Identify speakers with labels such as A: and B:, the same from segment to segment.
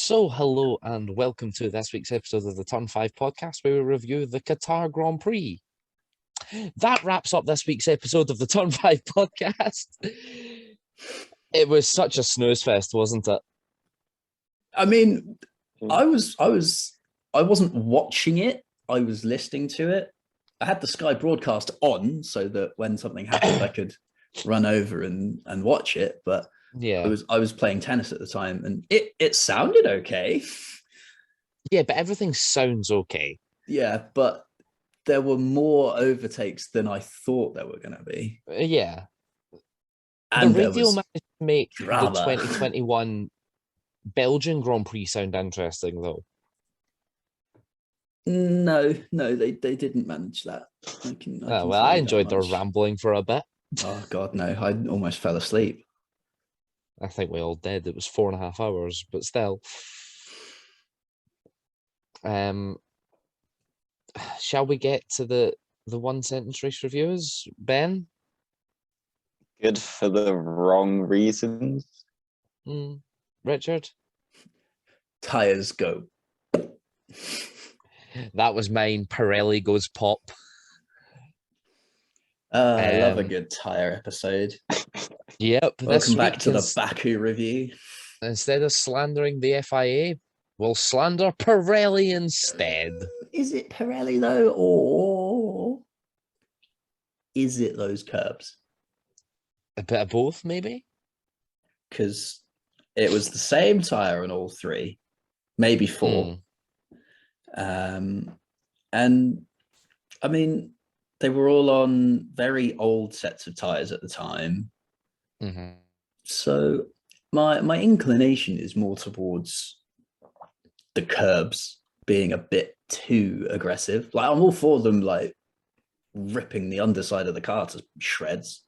A: So, hello and welcome to this week's episode of the Turn 5 podcast, where we review the Qatar Grand Prix. That wraps up this week's episode of the Turn 5 podcast. It was such a snooze fest, wasn't it?
B: I mean, I wasn't watching it. I was listening to it. I had the Sky broadcast on so that when something happened, I could run over and watch it. But
A: yeah,
B: I was playing tennis at the time, and it sounded okay.
A: Yeah, but everything sounds okay.
B: Yeah, but there were more overtakes than I thought there were going to be.
A: Yeah.
B: And
A: the radio managed to make
B: drama.
A: The 2021 Belgian Grand Prix sound interesting, though.
B: No, they didn't manage that.
A: I enjoyed their rambling for a bit.
B: Oh, God, no. I almost fell asleep.
A: I think we all did. It was 4.5 hours, but still. Shall we get to the one sentence race reviews, Ben?
C: Good for the wrong reasons.
A: Richard?
B: Tires go.
A: That was mine. Pirelli goes pop.
B: I love a good tire episode.
A: Yep.
B: Welcome back to the Baku review.
A: Instead of slandering the FIA, we'll slander Pirelli instead.
B: Is it Pirelli though, or is it those curbs?
A: A bit of both, maybe?
B: Because it was the same tire on all three, maybe four. And I mean, they were all on very old sets of tires at the time. So my inclination is more towards the curbs being a bit too aggressive. Like, I'm all for them, like, ripping the underside of the car to shreds,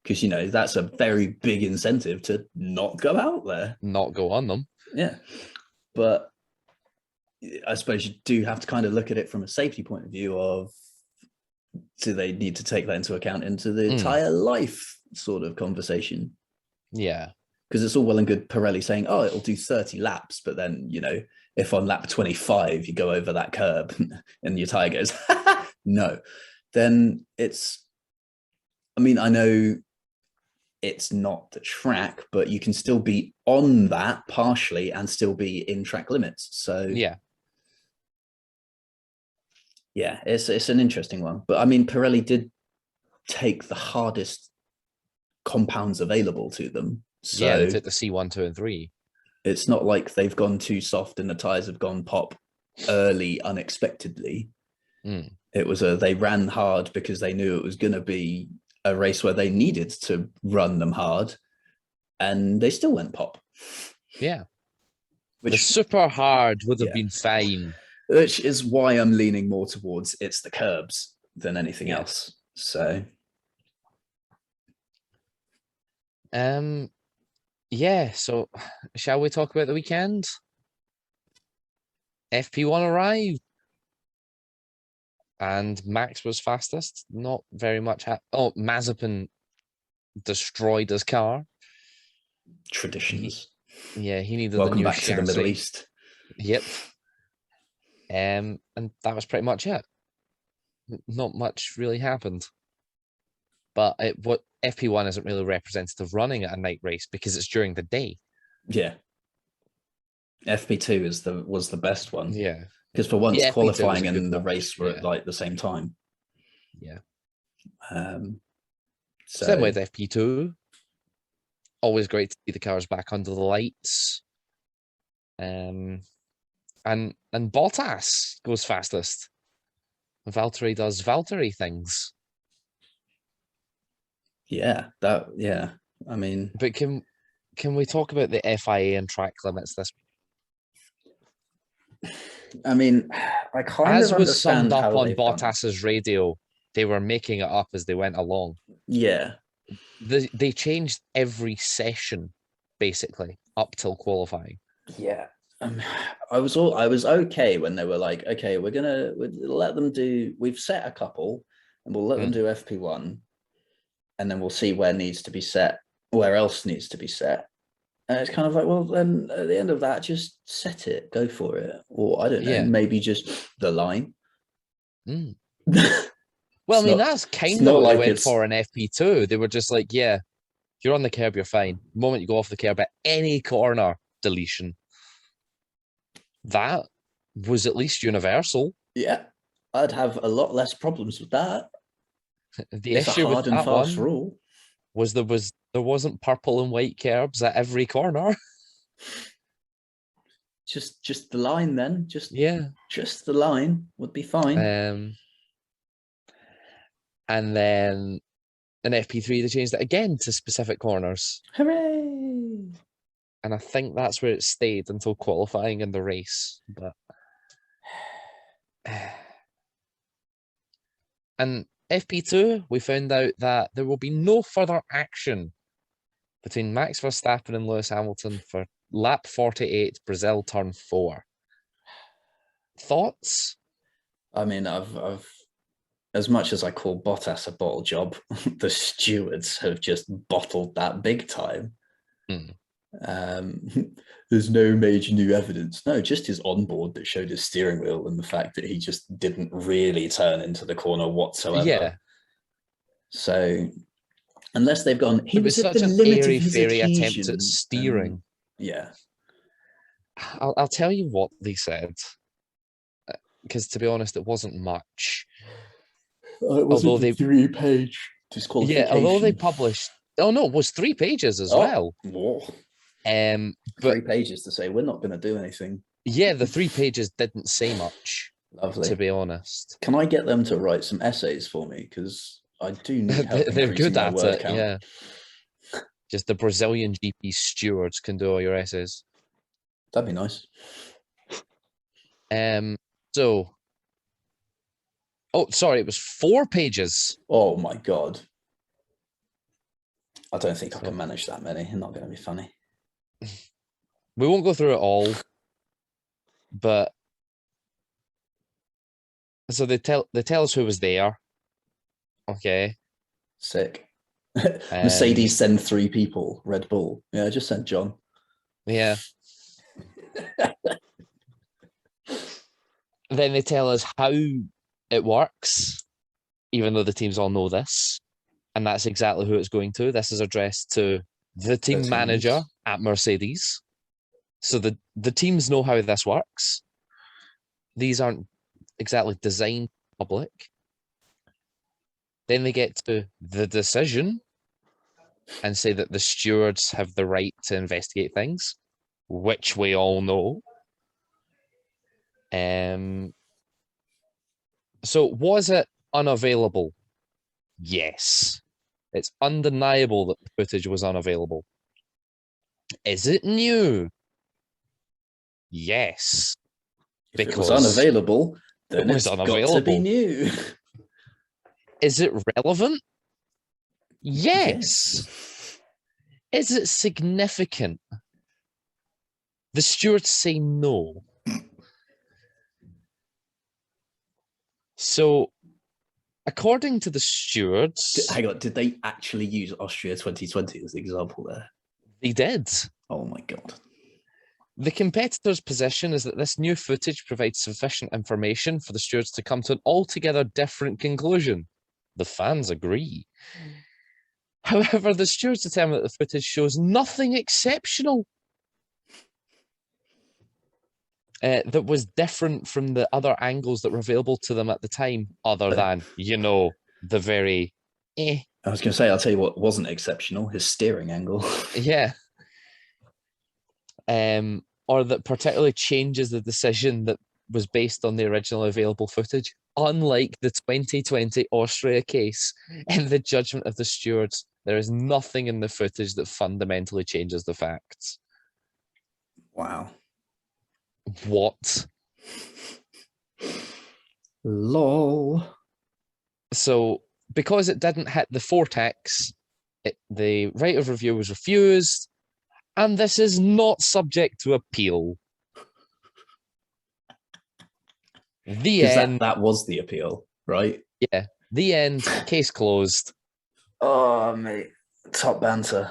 B: because, you know, that's a very big incentive to not go out there.
A: Not go on them.
B: Yeah. But I suppose you do have to kind of look at it from a safety point of view of, do they need to take that into account into the tire life sort of conversation?
A: Yeah.
B: Because it's all well and good Pirelli saying, oh, it'll do 30 laps. But then, you know, if on lap 25 you go over that curb and your tire goes, no, then it's, I mean, I know it's not the track, but you can still be on that partially and still be in track limits. So yeah, it's an interesting one. But I mean, Pirelli did take the hardest compounds available to them. So
A: yeah, they took the C1, 2, and 3.
B: It's not like they've gone too soft and the tires have gone pop early unexpectedly. It was they ran hard because they knew it was going to be a race where they needed to run them hard, and they still went pop.
A: Yeah. The super hard would have been fine.
B: Which is why I'm leaning more towards it's the curbs than anything else. So
A: yeah, so shall we talk about the weekend? FP1 arrived and Max was fastest. Not very much. Mazepin destroyed his car.
B: Traditions.
A: He needed
B: Welcome
A: a new
B: back
A: chassis.
B: to the Middle East.
A: Yep. And that was pretty much it. Not much really happened. But what FP1 isn't really representative running at a night race because it's during the day.
B: Yeah. FP2 was the best one.
A: Yeah.
B: Because for once, qualifying and the race were at like the same time.
A: Yeah.
B: Same
A: with FP2. Always great to see the cars back under the lights. And Bottas goes fastest. Valtteri does Valtteri things.
B: Yeah, I mean,
A: but can we talk about the FIA and track limits this week?
B: I mean, I kind of understand
A: was summed up on Bottas's radio, they were making it up as they went along.
B: Yeah.
A: They changed every session basically up till qualifying.
B: Yeah. I was okay when they were like, okay, we'll let them do, we've set a couple and we'll let them do FP1 and then we'll see where else needs to be set. And it's kind of like, well, then at the end of that, just set it, go for it. Or I don't know,
A: Yeah.
B: maybe just the line.
A: Mm.
B: It's
A: Well, I mean,
B: not-
A: that's
B: it's
A: kind of
B: not
A: what they
B: like
A: went
B: it's-
A: for in FP2. They were just like, yeah, if you're on the curb, you're fine. The moment you go off the curb at any corner, deletion. That was at least universal.
B: Yeah, I'd have a lot less problems with that.
A: The
B: It's a
A: issue with
B: hard and
A: that
B: fast
A: one
B: rule.
A: there wasn't purple and white curbs at every corner.
B: Just the line then.
A: Yeah.
B: Just the line would be fine.
A: And then in FP3 they changed it again to specific corners.
B: Hooray!
A: And I think that's where it stayed until qualifying in the race. But and FP2, we found out that there will be no further action between Max Verstappen and Lewis Hamilton for lap 48, Brazil turn 4. Thoughts?
B: I mean, I've as much as I call Bottas a bottle job, the stewards have just bottled that big time. There's no major new evidence. No, just his onboard that showed his steering wheel and the fact that he just didn't really turn into the corner whatsoever.
A: Yeah.
B: So unless they've gone, he
A: It
B: was
A: was
B: at the
A: such an
B: limit of his
A: airy-fairy
B: adhesion.
A: attempt at steering.
B: And, yeah.
A: I'll tell you what they said, because to be honest, it wasn't much.
B: It was
A: Although
B: a
A: they
B: 3-page disqualification.
A: Yeah, although they published. Oh no, it was 3 pages as well.
B: Whoa.
A: But
B: 3 pages to say we're not going to do anything.
A: yeah, the 3 pages didn't say much.
B: Lovely.
A: To be honest,
B: can I get them to write some essays for me? Because I do need help.
A: they're good
B: my
A: at
B: word
A: it.
B: count.
A: Yeah, just the Brazilian GP stewards can do all your essays.
B: That'd be nice.
A: So, oh, sorry, it was 4 pages.
B: Oh my god. I don't think I can manage that many. It's not going to be funny.
A: We won't go through it all, but so they tell us who was there. Okay.
B: Sick. Mercedes send 3 people. Red Bull. Yeah, just send John.
A: Yeah. Then they tell us how it works, even though the teams all know this. And that's exactly who it's going to. This is addressed to the team manager at Mercedes. So the teams know how this works. These aren't exactly designed public. Then they get to the decision and say that the stewards have the right to investigate things, which we all know. So was it unavailable? Yes. It's undeniable that the footage was unavailable. Is it new? Yes.
B: If it was unavailable, then it's got to be new.
A: Is it relevant? Yes. Is it significant? The stewards say no. So, according to the stewards...
B: Hang on, did they actually use Austria 2020 as the example there?
A: They did.
B: Oh my god.
A: The competitor's position is that this new footage provides sufficient information for the stewards to come to an altogether different conclusion. The fans agree. However, the stewards determine that the footage shows nothing exceptional that was different from the other angles that were available to them at the time, other than, the very
B: I was going to say, I'll tell you what wasn't exceptional, his steering angle.
A: Yeah. Or that particularly changes the decision that was based on the original available footage. Unlike the 2020 Austria case, in the judgment of the stewards, there is nothing in the footage that fundamentally changes the facts.
B: Wow.
A: What?
B: Lol.
A: So, because it didn't hit the vortex, the right of review was refused, and this is not subject to appeal. The end.
B: That was the appeal, right?
A: Yeah. The end. Case closed.
B: Oh, mate. Top banter.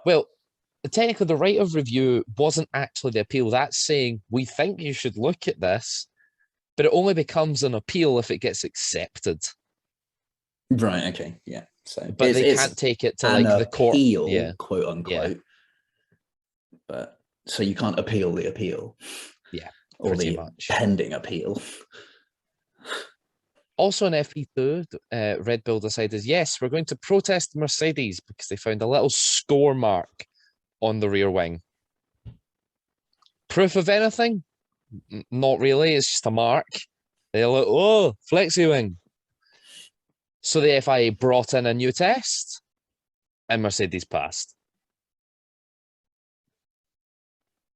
A: Well, technically, the right of review wasn't actually the appeal. That's saying we think you should look at this, but it only becomes an appeal if it gets accepted.
B: Right. Okay. Yeah. So,
A: But they
B: it's
A: can't take it to
B: an
A: like the court.
B: appeal,
A: Yeah.
B: quote unquote. But so you can't appeal the appeal.
A: Yeah.
B: Or
A: Pretty
B: the
A: much.
B: pending appeal.
A: Also in FP2, Red Bull decided, yes, we're going to protest Mercedes because they found a little score mark on the rear wing. Proof of anything? Not really. It's just a mark. They're like, oh, flexi wing. So the FIA brought in a new test and Mercedes passed.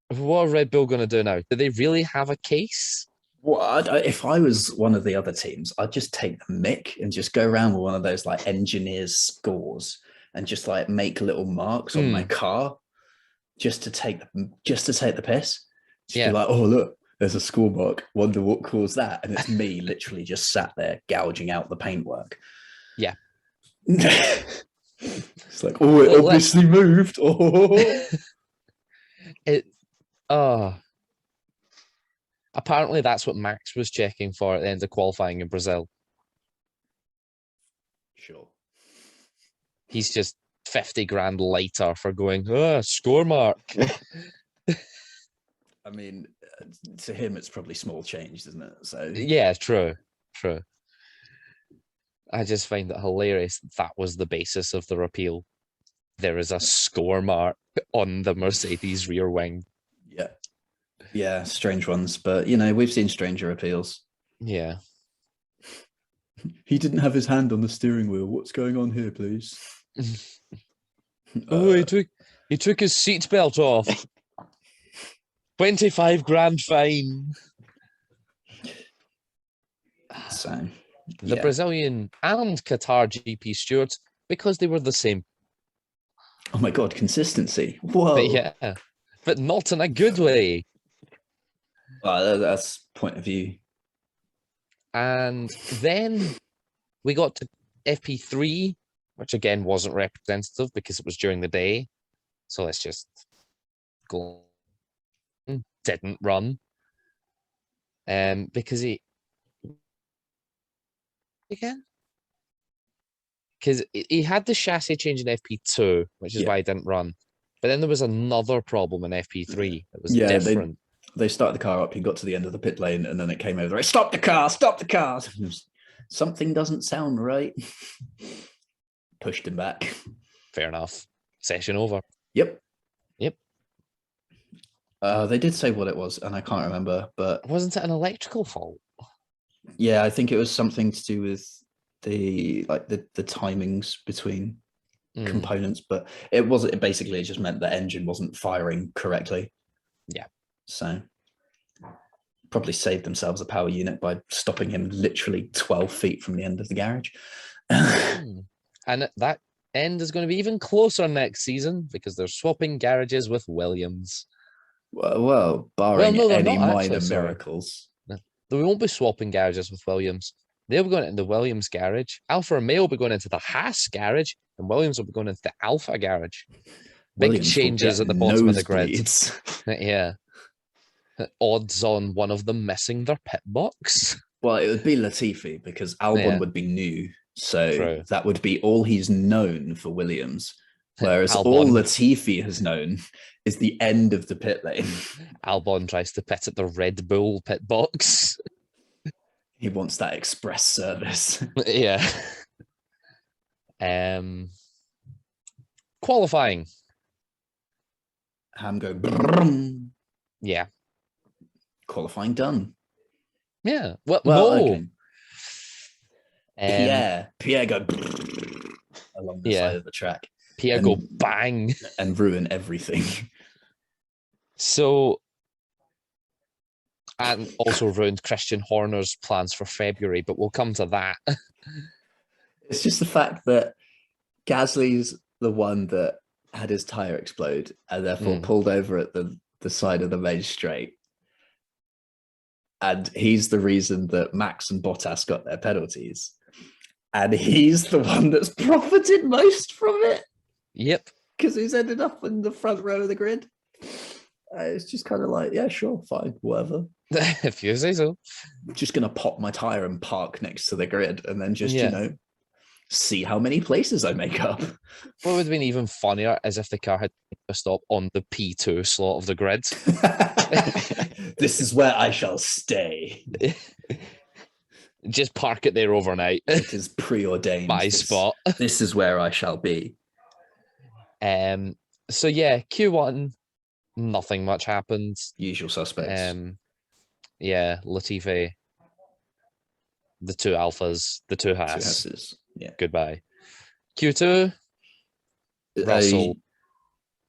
A: What are Red Bull going to do now? Do they really have a case?
B: Well, if I was one of the other teams, I'd just take the mick and just go around with one of those like engineers scores and just like make little marks on my car just to take the piss. Just be like, oh look, there's a score mark. Wonder what caused that? And it's me literally just sat there gouging out the paintwork.
A: Yeah.
B: It's like, oh, it obviously moved. Oh.
A: Apparently that's what Max was checking for at the end of qualifying in Brazil.
B: Sure.
A: He's just 50 grand lighter for going, score mark.
B: I mean, to him, it's probably small change, isn't it? So
A: yeah, true. I just find it hilarious that was the basis of the repeal. There is a score mark on the Mercedes rear wing.
B: Yeah. Yeah, strange ones, but you know, we've seen stranger appeals.
A: Yeah.
B: He didn't have his hand on the steering wheel. What's going on here, please?
A: Oh, he took his seatbelt off. 25 grand fine.
B: So
A: the Brazilian and Qatar GP stewards, because they were the same.
B: Oh my God, consistency. Whoa.
A: But yeah, but not in a good way.
B: Well, that's point of view.
A: And then we got to FP3, which again wasn't representative because it was during the day. So let's just go. Didn't run. Because he again? Because he had the chassis change in FP2, which is why he didn't run. But then there was another problem in FP3 that was different.
B: They started the car up, he got to the end of the pit lane, and then it came over. Stop the car! Something doesn't sound right. Pushed him back.
A: Fair enough. Session over.
B: Yep. They did say what it was, and I can't remember, but
A: wasn't it an electrical fault?
B: Yeah, I think it was something to do with the timings between components, but it basically just meant the engine wasn't firing correctly.
A: Yeah.
B: So probably saved themselves a power unit by stopping him literally 12 feet from the end of the garage.
A: And that end is going to be even closer next season because they're swapping garages with Williams.
B: Well, barring any minor miracles.
A: They won't be swapping garages with Williams. They'll be going into the Williams garage. Alfa Romeo will be going into the Haas garage, and Williams will be going into the Alfa garage. Big changes at the bottom of the grid. Yeah. Odds on one of them missing their pit box.
B: Well, it would be Latifi because Albon would be new. So that would be all he's known for Williams. Whereas all Latifi has known is the end of the pit lane.
A: Albon tries to pit at the Red Bull pit box.
B: He wants that express service.
A: Yeah. Qualifying.
B: Ham go. Brum.
A: Yeah.
B: Qualifying done.
A: Yeah. Well no.
B: Okay. Pierre go along the side of the track.
A: Pierre go bang
B: and ruin everything.
A: So, and also ruined Christian Horner's plans for February, but we'll come to that.
B: It's just the fact that Gasly's the one that had his tire explode and therefore pulled over at the side of the main straight. And he's the reason that Max and Bottas got their penalties. And he's the one that's profited most from it.
A: Yep.
B: because he's ended up in the front row of the grid. It's just kind of like, yeah, sure, fine, whatever.
A: If you say so.
B: Just gonna pop my tire and park next to the grid, and then just
A: Yeah.
B: see how many places I make up.
A: What would have been even funnier is if the car had a stop on the P2 slot of the grid.
B: This is where I shall stay.
A: Just park it there overnight.
B: It is preordained.
A: My spot.
B: This is where I shall be.
A: So yeah, Q1, nothing much happened.
B: Usual suspects.
A: Yeah, Latifi, the two Alphas, the two Haas.
B: Hasses. Yeah.
A: Goodbye. Q2, Russell.
B: A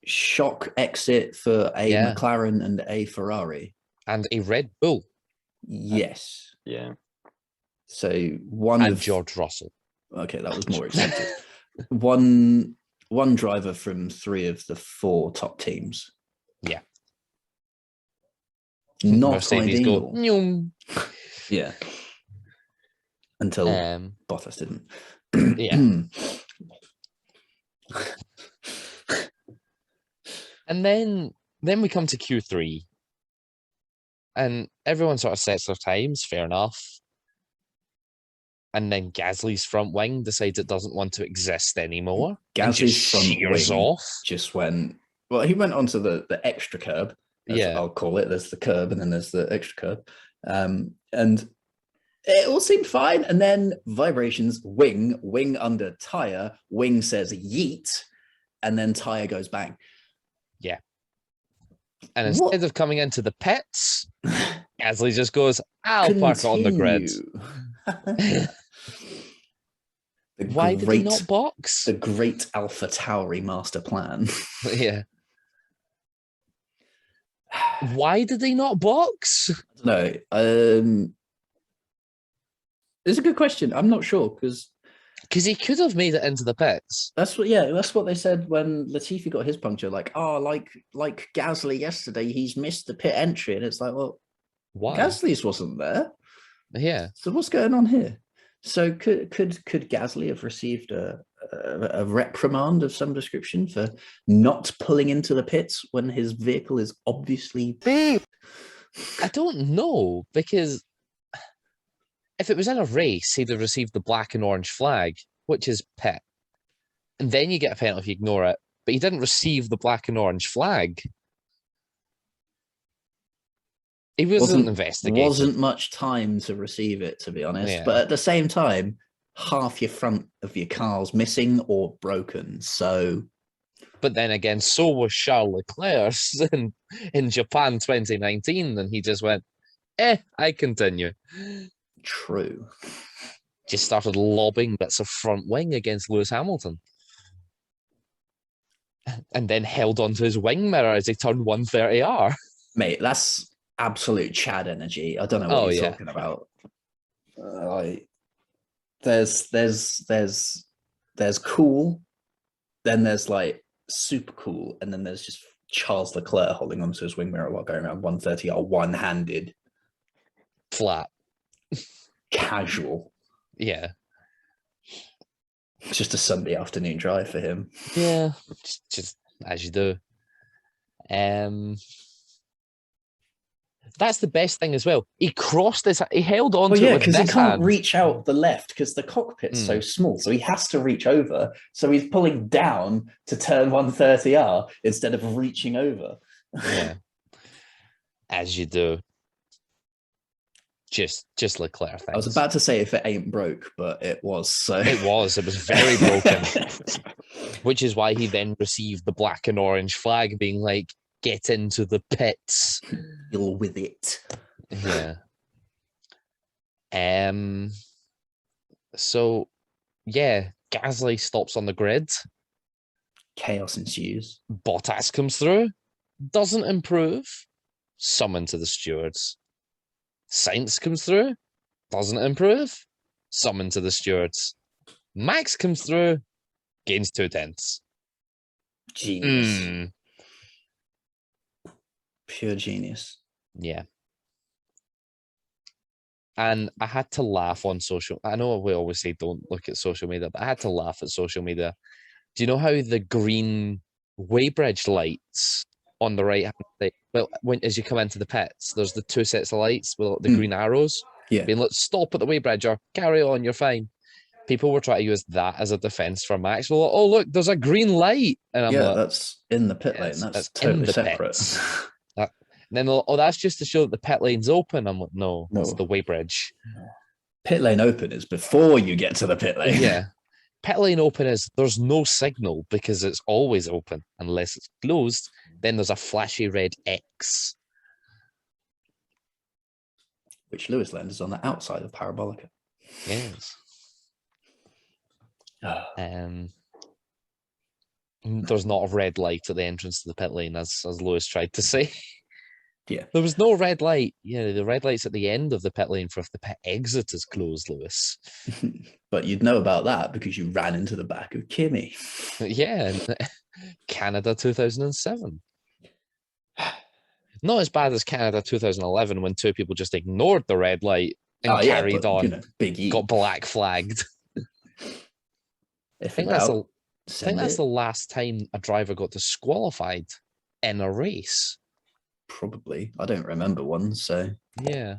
B: shock exit for a
A: Yeah.
B: McLaren and a Ferrari.
A: And a Red Bull.
B: Yes.
C: Yeah.
B: So one
A: And
B: of
A: George Russell.
B: Okay, that was more expected. one driver from 3 of the 4 top teams.
A: Yeah.
B: Not
A: Mercedes
B: ideal.
A: go, "Nyum."
B: Yeah. Until Bottas didn't.
A: Yeah. And then we come to Q3. And everyone sort of sets their times, fair enough. And then Gasly's front wing decides it doesn't want to exist anymore.
B: Gasly's front
A: shears
B: wing
A: off.
B: just went. Well, he went onto the extra curb. As I'll call it. There's the curb, and then there's the extra curb, and it all seemed fine. And then vibrations, wing under tire, wing says yeet, and then tire goes bang.
A: Yeah. And instead of coming into the pits, Gasly just goes, "I'll park it on the grid." Why did he not box?
B: The great Alpha Tauri master plan.
A: Yeah. Why did they not box?
B: No, it's a good question. I'm not sure because
A: he could have made it into the pits.
B: That's what they said when Latifi got his puncture. Like, like Gasly yesterday, he's missed the pit entry, and it's like, well,
A: why?
B: Gasly's wasn't there.
A: Yeah.
B: So what's going on here? So could Gasly have received a reprimand of some description for not pulling into the pits when his vehicle is obviously beep?
A: I don't know, because if it was in a race, he'd have received the black and orange flag, which is pit. And then you get a penalty if you ignore it. But he didn't receive the black and orange flag. He wasn't investigated.
B: Wasn't much time to receive it, to be honest.
A: Yeah.
B: But at the same time, half your front of your car's missing or broken. So,
A: but then again, so was Charles Leclerc's in Japan 2019, and he just went, I continue.
B: True.
A: Just started lobbing bits of front wing against Lewis Hamilton. And then held onto his wing mirror as he turned 130R.
B: Mate, that's absolute Chad energy. I don't know what you're talking about. Like, there's cool, then there's like super cool, and then there's just Charles Leclerc holding onto his wing mirror while going around 130R one-handed.
A: Flat.
B: Casual.
A: Yeah.
B: It's just a Sunday afternoon drive for him.
A: Yeah, just as you do. That's the best thing as well. He crossed this. He held on to it with this
B: because he can't
A: hand.
B: reach out the left because the cockpit's so small, so he has to reach over. So he's pulling down to turn 130R instead of reaching over.
A: Yeah, as you do. Just Leclerc things.
B: I was about to say if it ain't broke, but it was. So
A: it was very broken. Which is why he then received the black and orange flag, being like, "Get into the pits."
B: Deal with it.
A: Yeah. So, yeah, Gasly stops on the grid.
B: Chaos ensues.
A: Bottas comes through, doesn't improve. Summoned to the stewards. Sainz comes through, doesn't improve. Summoned to the stewards. Max comes through, gains 2/10.
B: Genius. Pure genius.
A: Yeah. And I had to laugh on social. I know we always say don't look at social media, but I had to laugh at social media. Do you know how the green weighbridge lights on the right hand side. Well, as you come into the pits, there's the two sets of lights with the green arrows.
B: Yeah.
A: Being let's stop at the weighbridge or carry on, you're fine. People were trying to use that as a defense for Max. Well, oh look, there's a green light, and I'm like,
B: that's in the pit lane. That's totally separate.
A: Then that's just to show that the pit lane's open. I'm like, no, it's the weighbridge.
B: Pit lane open is before you get to the pit lane.
A: Yeah. Pit lane open is there's no signal because it's always open unless it's closed. Then there's a flashy red X.
B: Which Lewis Land is on the outside of Parabolica.
A: Yes. There's not a red light at the entrance to the pit lane, as Lewis tried to say.
B: Yeah.
A: There was no red light. Yeah, the red light's at the end of the pit lane for if the pit exit is closed, Lewis.
B: But you'd know about that because you ran into the back of Kimi.
A: Yeah, Canada 2007. Not as bad as Canada 2011 when two people just ignored the red light and carried on.
B: Big E.
A: Got black flagged. I think that's the last time a driver got disqualified in a race.
B: Probably. I don't remember one, so.
A: Yeah.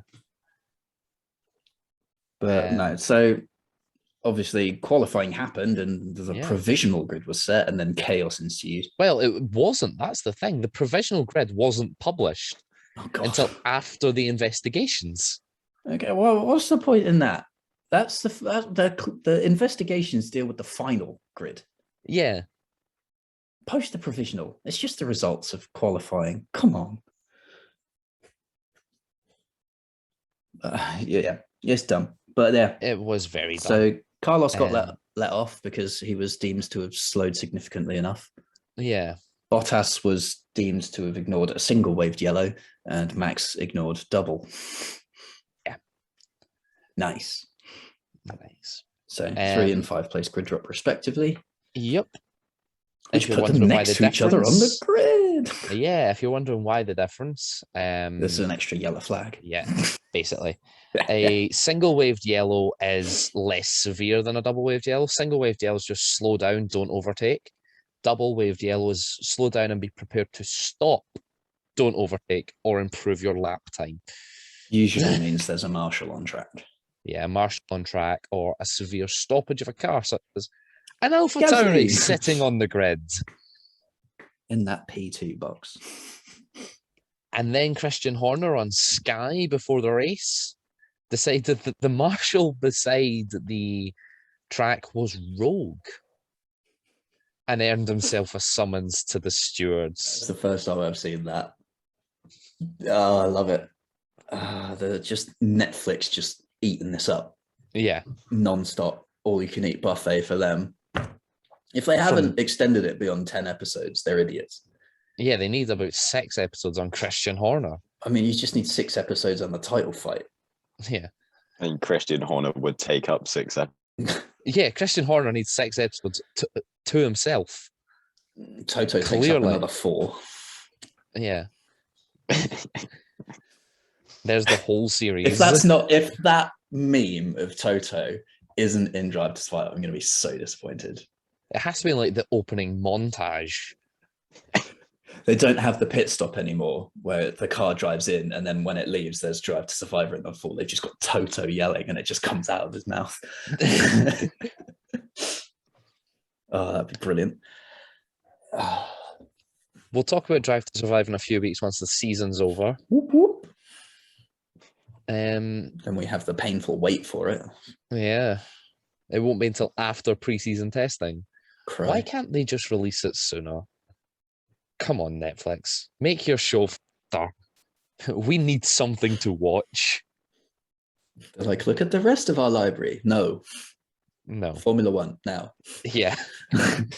B: But no, so obviously qualifying happened and the provisional grid was set and then chaos ensued.
A: Well, it wasn't. That's the thing. The provisional grid wasn't published until after the investigations.
B: Okay, well, what's the point in that? That's the investigations deal with the final grid.
A: Yeah.
B: Post the provisional. It's just the results of qualifying. Come on. It's dumb. But yeah,
A: it was very dumb.
B: So Carlos got let off because he was deemed to have slowed significantly enough.
A: Yeah.
B: Bottas was deemed to have ignored a single waved yellow, and Max ignored double.
A: Yeah.
B: Nice. So 3 and 5 place grid drop respectively.
A: Yep.
B: Which put them next to each other on the grid.
A: Yeah, if you're wondering why the difference.
B: This is an extra yellow flag.
A: Yeah, basically. A single waved yellow is less severe than a double waved yellow. Single waved yellow is just slow down, don't overtake. Double waved yellow is slow down and be prepared to stop, don't overtake, or improve your lap time.
B: Usually means there's a marshal on track.
A: Yeah, a marshal on track or a severe stoppage of a car, such as an AlphaTauri sitting on the grid.
B: In that P2 box.
A: And then Christian Horner on Sky before the race decided that the marshal beside the track was rogue and earned himself a summons to the stewards.
B: It's the first time I've seen that. Oh, I love it. They're just Netflix just eating this up.
A: Yeah.
B: Non-stop, all-you-can-eat buffet for them. If they haven't extended it beyond 10 episodes, they're idiots.
A: Yeah, they need about 6 episodes on Christian Horner.
B: I mean, you just need 6 episodes on the title fight.
A: Yeah.
C: And Christian Horner would take up 6 episodes.
A: Yeah, Christian Horner needs 6 episodes to himself.
B: Toto takes up another 4.
A: Yeah. There's the whole series.
B: If that meme of Toto isn't in Drive to Survive, I'm going to be so disappointed.
A: It has to be like the opening montage.
B: They don't have the pit stop anymore where the car drives in and then when it leaves, there's Drive to Survive in the fall. They've just got Toto yelling and it just comes out of his mouth. Oh, that'd be brilliant.
A: We'll talk about Drive to Survive in a few weeks once the season's over.
B: Whoop, whoop.
A: Then
B: we have the painful wait for it.
A: Yeah. It won't be until after pre-season testing. Why can't they just release it sooner? Come on, Netflix. Make your show faster. We need something to watch.
B: Like, look at the rest of our library. No. Formula One, now.
A: Yeah. And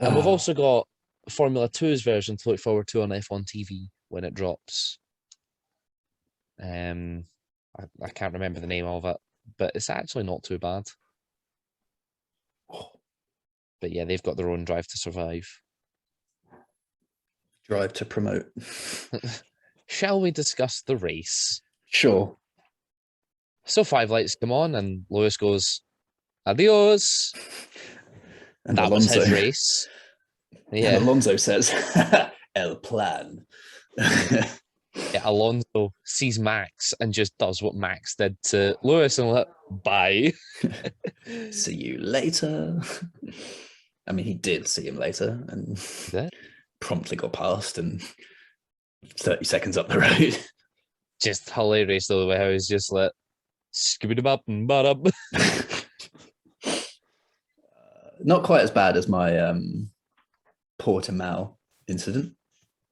A: we've also got Formula 2's version to look forward to on F1 TV when it drops. I can't remember the name of it, but it's actually not too bad. But yeah, they've got their own Drive to Survive.
B: Drive to promote.
A: Shall we discuss the race?
B: Sure.
A: So 5 lights come on and Lewis goes, adios.
B: And
A: that was
B: Alonso,
A: his race.
B: and
A: Yeah.
B: Alonso says, "El plan."
A: Yeah, Alonso sees Max and just does what Max did to Lewis and like, bye.
B: See you later. I mean, he did see him later and promptly got past and 30 seconds up the road.
A: Just hilarious though, the way how he's just like, scoop it up and butt up.
B: Not quite as bad as my Portimao incident.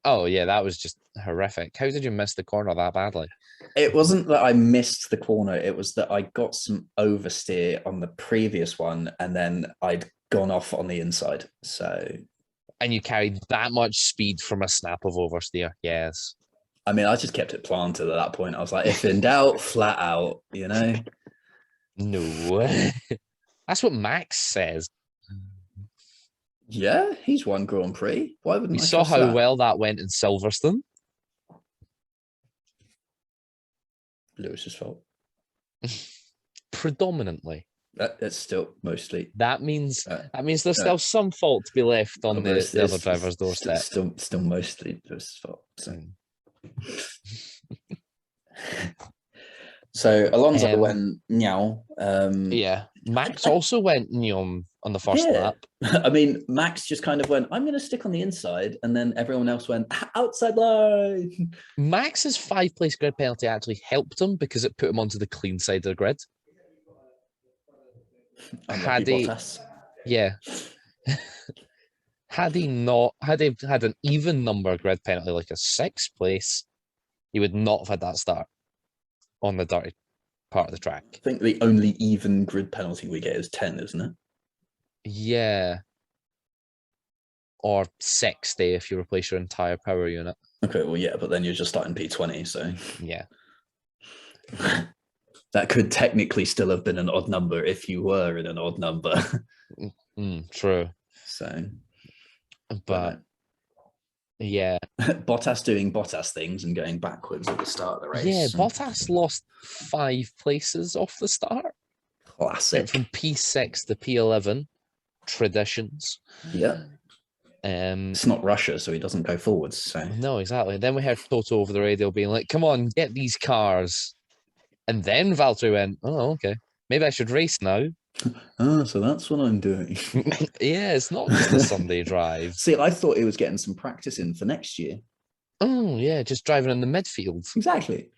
A: Oh, yeah, that was just horrific. How did you miss the corner that badly?
B: It wasn't that I missed the corner. It was that I got some oversteer on the previous one and then I'd gone off on the inside. So,
A: And you carried that much speed from a snap of oversteer. Yes.
B: I mean, I just kept it planted at that point. I was like, if in doubt, flat out, you know?
A: No. That's what Max says.
B: Yeah, he's won Grand Prix. Why wouldn't
A: We
B: I
A: saw
B: trust
A: how
B: that?
A: well that went in Silverstone.
B: Lewis's fault.
A: Predominantly.
B: That's still mostly.
A: That means there's still some fault to be left on the other driver's doorstep.
B: Still mostly Lewis's fault. So Alonso went meow.
A: Yeah, Max also went neon on the first lap.
B: I mean, Max just kind of went, I'm going to stick on the inside. And then everyone else went, outside line.
A: Max's 5-place grid penalty actually helped him because it put him onto the clean side of the grid. Had he had an even number grid penalty, like a 6th place, he would not have had that start on the dirty part of the track.
B: I think the only even grid penalty we get is 10, isn't it?
A: Yeah. Or 60 if you replace your entire power unit.
B: Okay, well, yeah, but then you're just starting P20, so...
A: Yeah.
B: That could technically still have been an odd number if you were in an odd number.
A: True.
B: So...
A: But... Yeah.
B: Bottas doing Bottas things and going backwards at the start of the race.
A: Yeah, Bottas lost 5 places off the start.
B: Classic.
A: Went from P6 to P11. Traditions.
B: Yeah. It's not Russia, so he doesn't go forwards. So
A: no, exactly. Then we heard Toto over the radio being like, "Come on, get these cars." And then Valtteri went, "Oh, okay. Maybe I should race now."
B: Oh, so that's what I'm doing.
A: Yeah, it's not just a Sunday drive.
B: See, I thought he was getting some practice in for next year.
A: Oh, yeah, just driving in the midfield.
B: Exactly.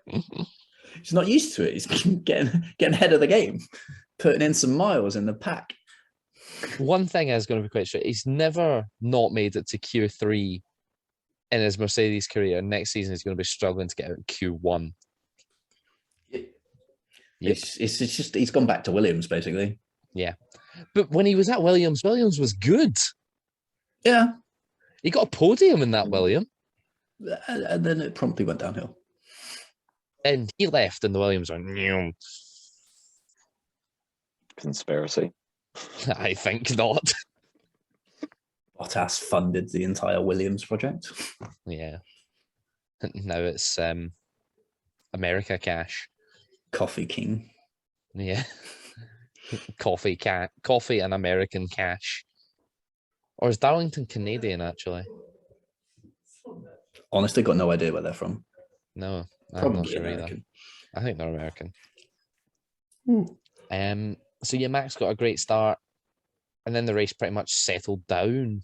B: He's not used to it. He's getting ahead of the game, putting in some miles in the pack.
A: One thing is going to be quite straight. He's never not made it to Q3 in his Mercedes career. Next season, he's going to be struggling to get out in Q1.
B: Yep. It's just he's gone back to Williams, basically.
A: Yeah. But when he was at Williams, Williams was good.
B: Yeah.
A: He got a podium in that William.
B: And then it promptly went downhill.
A: And he left and the Williams went, "Nyum."
C: Conspiracy.
A: I think not.
B: Bottas funded the entire Williams project.
A: Yeah. Now it's America cash.
B: Coffee King.
A: Yeah. Coffee and American cash. Or is Darlington Canadian, actually?
B: Honestly, got no idea where they're from.
A: No, I'm
B: Probably
A: not sure
B: American.
A: either. I think they're American. So yeah, Max got a great start. And then the race pretty much settled down.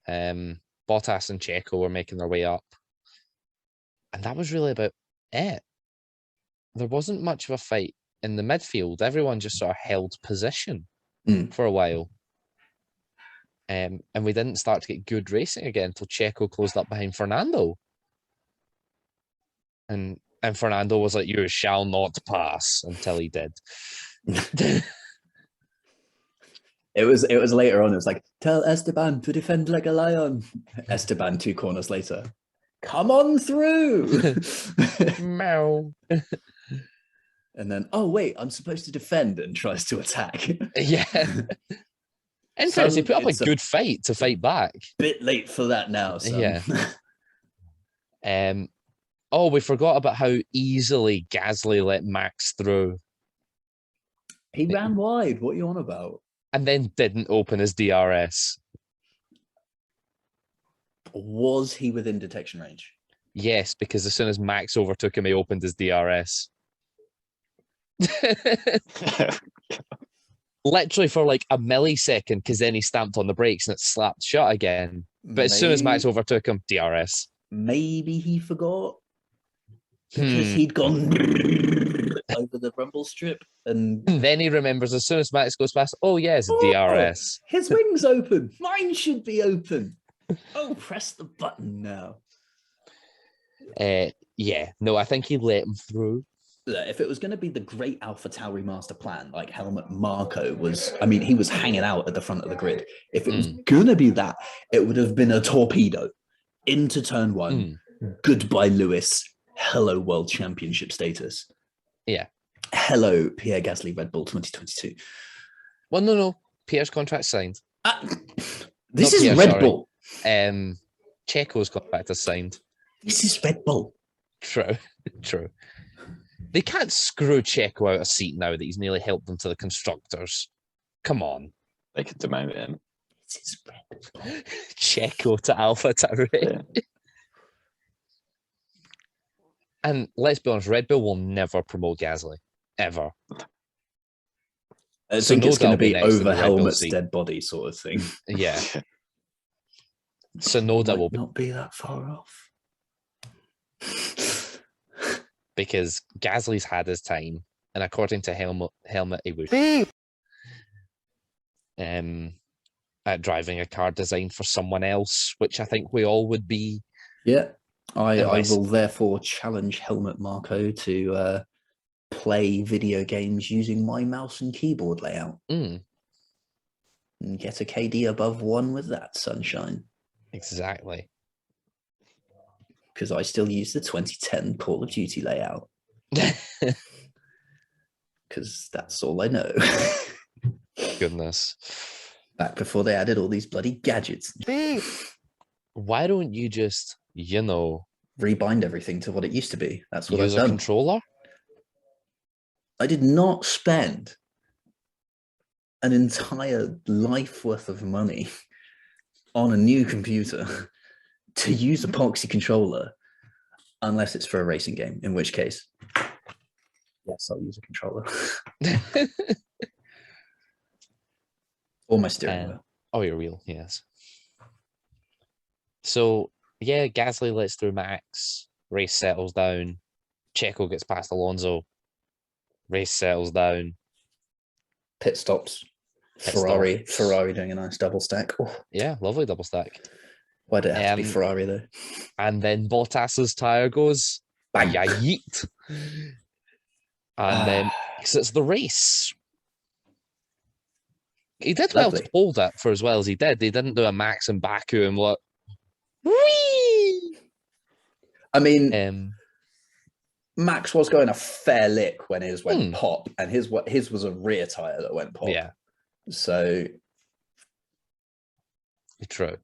A: Bottas and Checo were making their way up. And that was really about it. There wasn't much of a fight in the midfield. Everyone just sort of held position for a while. And we didn't start to get good racing again until Checo closed up behind Fernando. And Fernando was like, "You shall not pass," until he did.
B: It was later on. It was like, "Tell Esteban to defend like a lion." Esteban 2 corners later. "Come on through."
A: Meow.
B: And then, "Oh wait, I'm supposed to defend," and tries to attack.
A: Yeah. In fairness, he put up a good fight to fight back.
B: Bit late for that now. Son.
A: Yeah. Oh, we forgot about how easily Gasly let Max through.
B: He ran wide. What are you on about?
A: And then didn't open his DRS.
B: Was he within detection range?
A: Yes, because as soon as Max overtook him, he opened his DRS. Literally for like a millisecond, because then he stamped on the brakes and it slapped shut again. But as soon as Max overtook him, DRS.
B: Maybe he forgot because he'd gone over the rumble strip, and
A: then he remembers as soon as Max goes past, oh yes,
B: oh,
A: DRS.
B: His wing's open. Mine should be open. Oh, press the button now.
A: Yeah, no, I think he let him through.
B: If it was going to be the great Alpha Tauri master plan, like Helmut Marko was, I mean, he was hanging out at the front of the grid. If it was going to be that, it would have been a torpedo into turn one. Goodbye, Lewis. Hello, world championship status.
A: Yeah.
B: Hello, Pierre Gasly, Red Bull 2022.
A: Well, no. Pierre's contract signed.
B: This is Red Bull.
A: Checo's contract is signed.
B: This is Red Bull.
A: True. They can't screw Checo out a seat now that he's nearly helped them to the constructors. Come on.
C: They could demote him.
B: This is Red Bull.
A: Checo to Alpha Tauri.
C: Yeah.
A: And let's be honest, Red Bull will never promote Gasly. Ever.
B: I think it's going to be over Helmut's dead body sort of thing.
A: Yeah. Sonoda will
B: not be that far off.
A: Because Gasly's had his time, and according to Helmut, he was at driving a car designed for someone else, which I think we all would be.
B: Yeah, I will therefore challenge Helmut Marko to play video games using my mouse and keyboard layout. And get a KD above 1 with that, sunshine.
A: Exactly.
B: Because I still use the 2010 Call of Duty layout. Because that's all I know.
A: Goodness.
B: Back before they added all these bloody gadgets.
A: Why don't you just,
B: rebind everything to what it used to be? That's what I've
A: use
B: done.
A: a controller?
B: I did not spend an entire life worth of money on a new computer to use a Poxy controller, unless it's for a racing game, in which case, yes, I'll use a controller. Or my steering wheel.
A: Oh, your wheel, yes. So, yeah, Gasly lets through Max, race settles down, Checo gets past Alonso, race settles down.
B: Pit stops. Ferrari doing a nice double stack. Oh.
A: Yeah, lovely double stack.
B: Why did it have to be Ferrari though?
A: And then Bottas's tyre goes,
B: bang,
A: yeet. And then it's the race. He did well to hold it for as well as he did. He didn't do a Max and Baku and what? Whee!
B: I mean, Max was going a fair lick when his went pop, and his was a rear tyre that went pop.
A: Yeah.
B: So
A: true.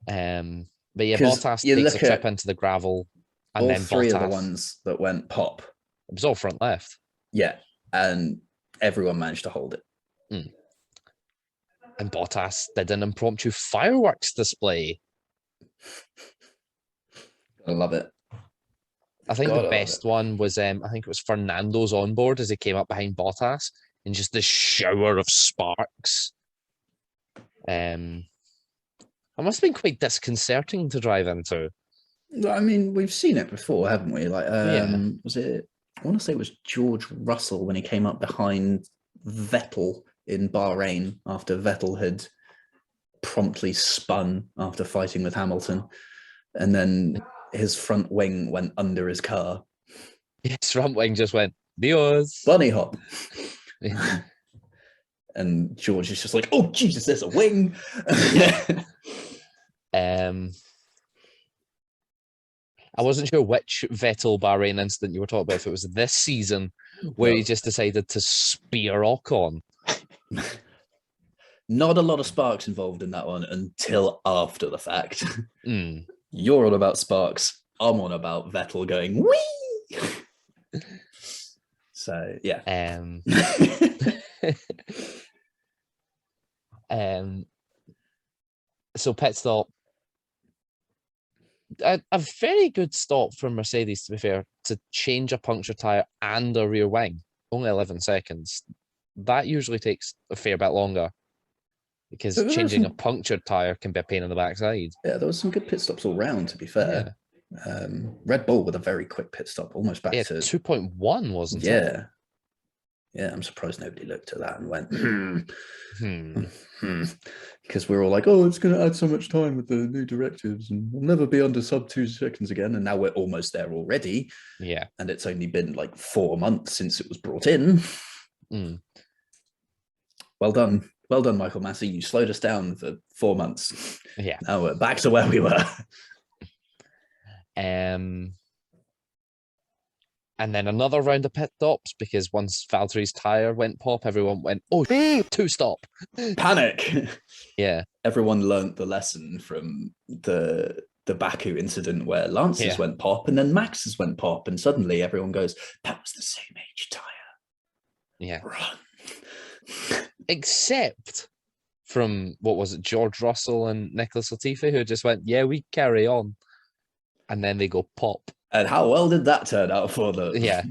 A: But yeah, Bottas takes a trip into the gravel, and then
B: three of the ones that went pop.
A: It was all front left.
B: Yeah, and everyone managed to hold it.
A: And Bottas did an impromptu fireworks display.
B: I love it.
A: I think the best one was, I think it was Fernando's onboard as he came up behind Bottas, and just this shower of sparks. It must have been quite disconcerting to drive into.
B: I mean, we've seen it before, haven't we? Like, was it? I want to say it was George Russell when he came up behind Vettel in Bahrain after Vettel had promptly spun after fighting with Hamilton, and then his front wing went under his car.
A: His front wing just went, Dios.
B: Bunny hop. And George is just like, oh, Jesus, there's a wing.
A: I wasn't sure which Vettel Bahrain incident you were talking about, if it was this season where he just decided to spear Ocon.
B: Not a lot of sparks involved in that one until after the fact. You're on about sparks. I'm on about Vettel going, wee! So yeah.
A: So pit stop. A very good stop from Mercedes, to be fair, to change a puncture tyre and a rear wing. Only 11 seconds. That usually takes a fair bit longer because changing a punctured tyre can be a pain in the backside.
B: Yeah, there was some good pit stops all round, to be fair. Yeah. Red Bull with a very quick pit stop, almost back to
A: 2.1, wasn't it?
B: Yeah. Yeah, I'm surprised nobody looked at that and went, because we're all like, oh, it's going to add so much time with the new directives and we'll never be under sub 2 seconds again. And now we're almost there already.
A: Yeah.
B: And it's only been like 4 months since it was brought in. Well done. Well done, Michael Massey. You slowed us down for 4 months.
A: Yeah.
B: Now we're back to where we were.
A: And then another round of pit stops, because once Valtteri's tyre went pop, everyone went, oh, 2 stop.
B: Panic.
A: Yeah.
B: Everyone learnt the lesson from the Baku incident where Lance's went pop and then Max's went pop. And suddenly everyone goes, that was the same age tyre.
A: Yeah.
B: Run.
A: Except from, what was it, George Russell and Nicholas Latifi, who just went, yeah, we carry on. And then they go pop.
B: And how well did that turn out for them?
A: Yeah.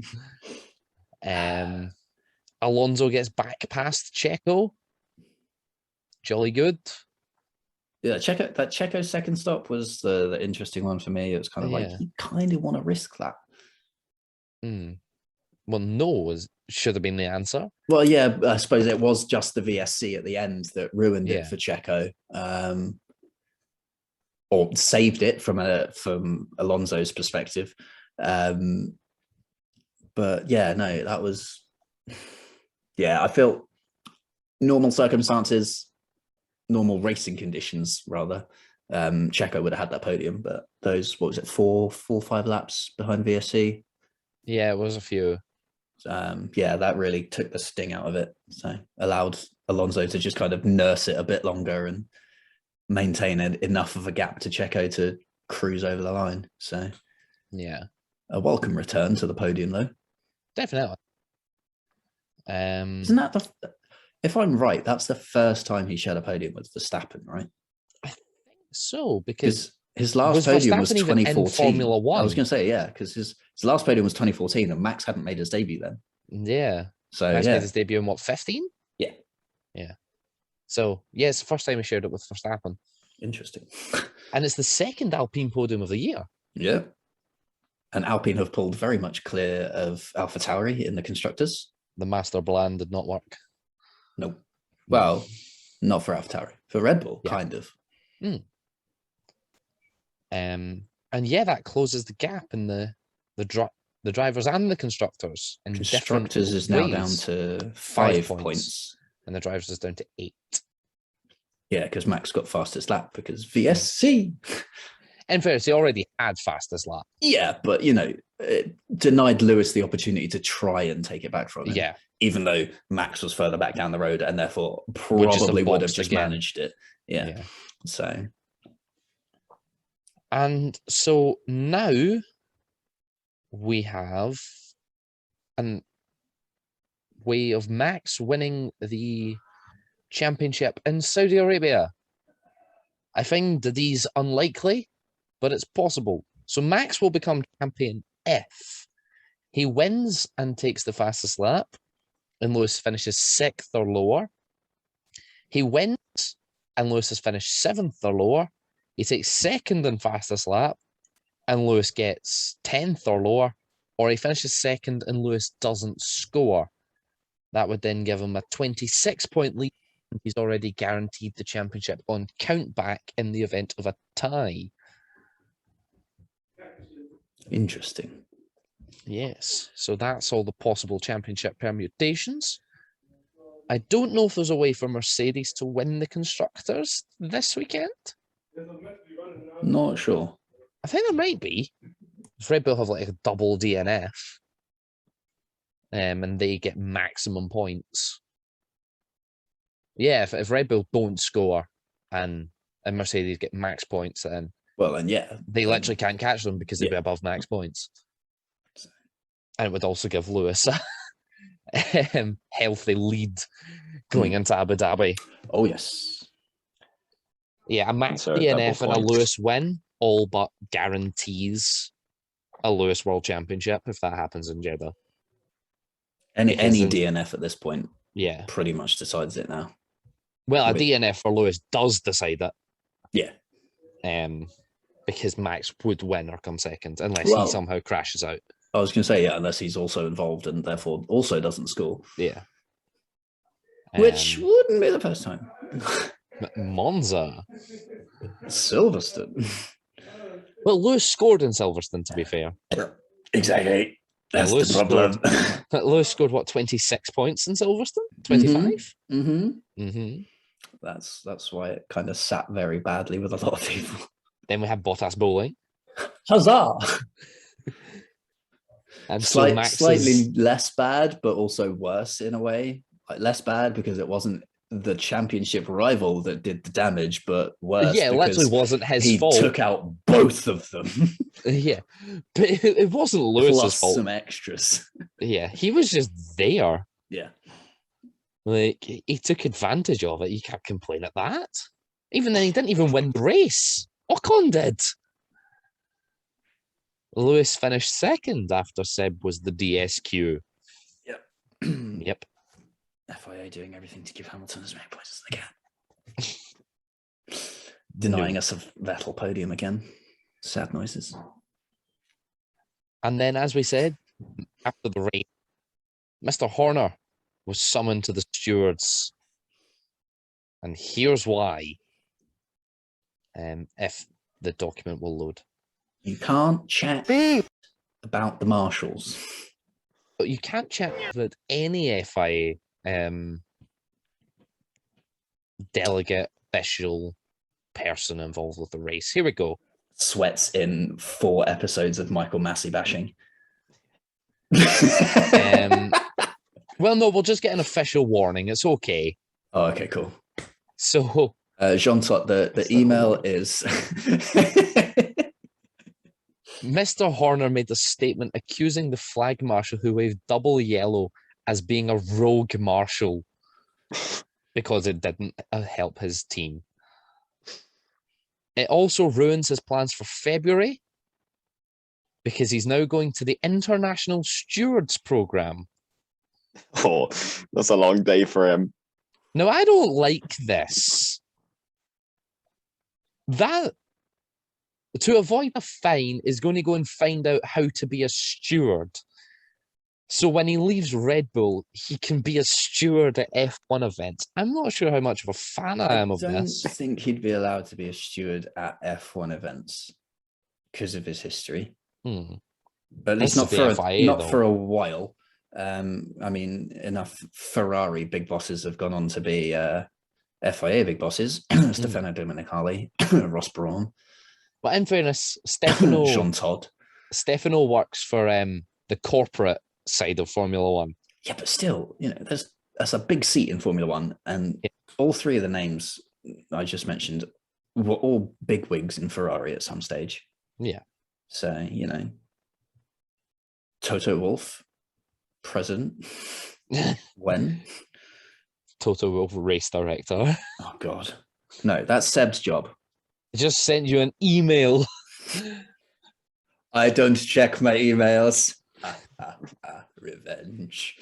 A: Alonso gets back past Checo. Jolly good.
B: Yeah, that Checo second stop was the interesting one for me. It was kind of like, you kind of want to risk that.
A: Well, no should have been the answer.
B: Well, yeah, I suppose it was just the VSC at the end that ruined it for Checo. Or saved it from Alonso's perspective. But yeah, no, that was, I feel normal circumstances, normal racing conditions rather, Checo would have had that podium, but those, what was it, 4-5 laps behind VSC?
A: Yeah, it was a few.
B: That really took the sting out of it. So allowed Alonso to just kind of nurse it a bit longer and maintain enough of a gap to Checo to cruise over the line. So
A: yeah,
B: a welcome return to the podium though.
A: Definitely.
B: Isn't that if I'm right, that's the first time he shared a podium with Verstappen, right?
A: I think so, because
B: his last podium was 2014.
A: Formula One.
B: I was going to say, yeah, because his last podium was 2014 and Max hadn't made his debut then.
A: Yeah.
B: So
A: Max made his debut in what, 15?
B: Yeah.
A: Yeah. So, yeah, it's the first time he shared it with Verstappen.
B: Interesting.
A: And it's the second Alpine podium of the year.
B: Yeah. And Alpine have pulled very much clear of AlphaTauri in the constructors.
A: The master plan did not work.
B: Nope. Well, not for AlphaTauri. For Red Bull, kind of.
A: And yeah, that closes the gap in the drivers and the constructors. In
B: constructors is now down to 5 points.
A: And the drivers is down to 8.
B: Yeah, because Max got fastest lap because VSC.
A: In fairness, he already had fastest lap.
B: Yeah, but, it denied Lewis the opportunity to try and take it back from him.
A: Yeah.
B: Even though Max was further back down the road and therefore probably would have just managed it. Yeah. So.
A: And so now we have a way of Max winning the championship in Saudi Arabia. I find these unlikely, but it's possible. So Max will become champion if he wins and takes the fastest lap and Lewis finishes 6th or lower. He wins and Lewis has finished 7th or lower. He takes 2nd and fastest lap and Lewis gets 10th or lower, or he finishes 2nd and Lewis doesn't score. That would then give him a 26-point lead. He's already guaranteed the championship on countback in the event of a tie.
B: Interesting.
A: Yes, so that's all the possible championship permutations. I don't know if there's a way for Mercedes to win the constructors this weekend.
B: Not sure.
A: I think there might be. If Red Bull have like a double DNF, and they get maximum points. Yeah, if Red Bull don't score and Mercedes get max points, then they literally can't catch them because they'd be above max points. And it would also give Lewis healthy lead going into Abu Dhabi.
B: Oh, yes.
A: Yeah, a Max
C: Insert
A: DNF
C: double
A: and a
C: points.
A: Lewis win all but guarantees a Lewis World Championship if that happens in Jeddah.
B: Any
A: Because
B: DNF at this point
A: yeah.
B: pretty much decides it now.
A: Well, a
B: Wait.
A: DNF for Lewis does decide it.
B: Yeah.
A: Because Max would win or come second unless
B: Well,
A: he somehow crashes out.
B: I was going to say, yeah, unless he's also involved and therefore also doesn't score.
A: Yeah.
B: Which wouldn't be the first time.
A: Monza.
B: Silverstone.
A: Well, Lewis scored in Silverstone, to be fair.
B: Exactly. That's
A: Lewis
B: the problem.
A: Lewis scored, what, 26 points in Silverstone? 25?
B: Mm-hmm. That's why it kind of sat very badly with a lot of people.
A: Then we had Bottas bowling.
B: Huzzah!
A: And so Max
B: Slightly less bad, but also worse in a way. Like less bad because it wasn't the championship rival that did the damage, but worse
A: yeah, it
B: because
A: literally wasn't his
B: he
A: fault.
B: took out both of them.
A: Yeah, but it wasn't Lewis's
B: Plus
A: fault.
B: some extras.
A: Yeah, he was just there.
B: Yeah.
A: Like, he took advantage of it. You can't complain at that. Even then, he didn't even win the race. Ocon did. Lewis finished second after Seb was the DSQ.
B: Yep.
A: Yep.
B: FIA doing everything to give Hamilton as many points as they can. Denying us a Vettel podium again. Sad noises.
A: And then, as we said, after the race, Mr. Horner was summoned to the stewards. And here's why. If the document will load.
B: You can't chat about the marshals.
A: But you can't chat about any FIA delegate, official person involved with the race. Here we go.
B: Sweats in 4 episodes of Michael Massey bashing.
A: Well, no, we'll just get an official warning. It's okay.
B: Oh, okay, cool.
A: So,
B: Jean Tot, the email is...
A: Mr. Horner made a statement accusing the flag marshal who waved double yellow as being a rogue marshal because it didn't help his team. It also ruins his plans for February because he's now going to the International Stewards Program.
C: Oh, that's a long day for him.
A: Now, I don't like this. That, to avoid a fine, is going to go and find out how to be a steward. So when he leaves Red Bull, he can be a steward at F1 events. I'm not sure how much of a fan I am of this.
B: I don't think he'd be allowed to be a steward at F1 events because of his history. But at least not for a while. I mean, enough Ferrari big bosses have gone on to be FIA big bosses. Stefano Domenicali, Ross Brawn.
A: But in fairness, Stefano
B: Jean Todt.
A: Stefano works for the corporate side of Formula One.
B: Yeah, but still, you know, that's a big seat in Formula One, and all 3 of the names I just mentioned were all bigwigs in Ferrari at some stage.
A: Yeah.
B: So, you know, Toto Wolff, president. When?
A: Toto Wolff, race director.
B: Oh, God. No, that's Seb's job.
A: I just sent you an email.
B: I don't check my emails. Revenge.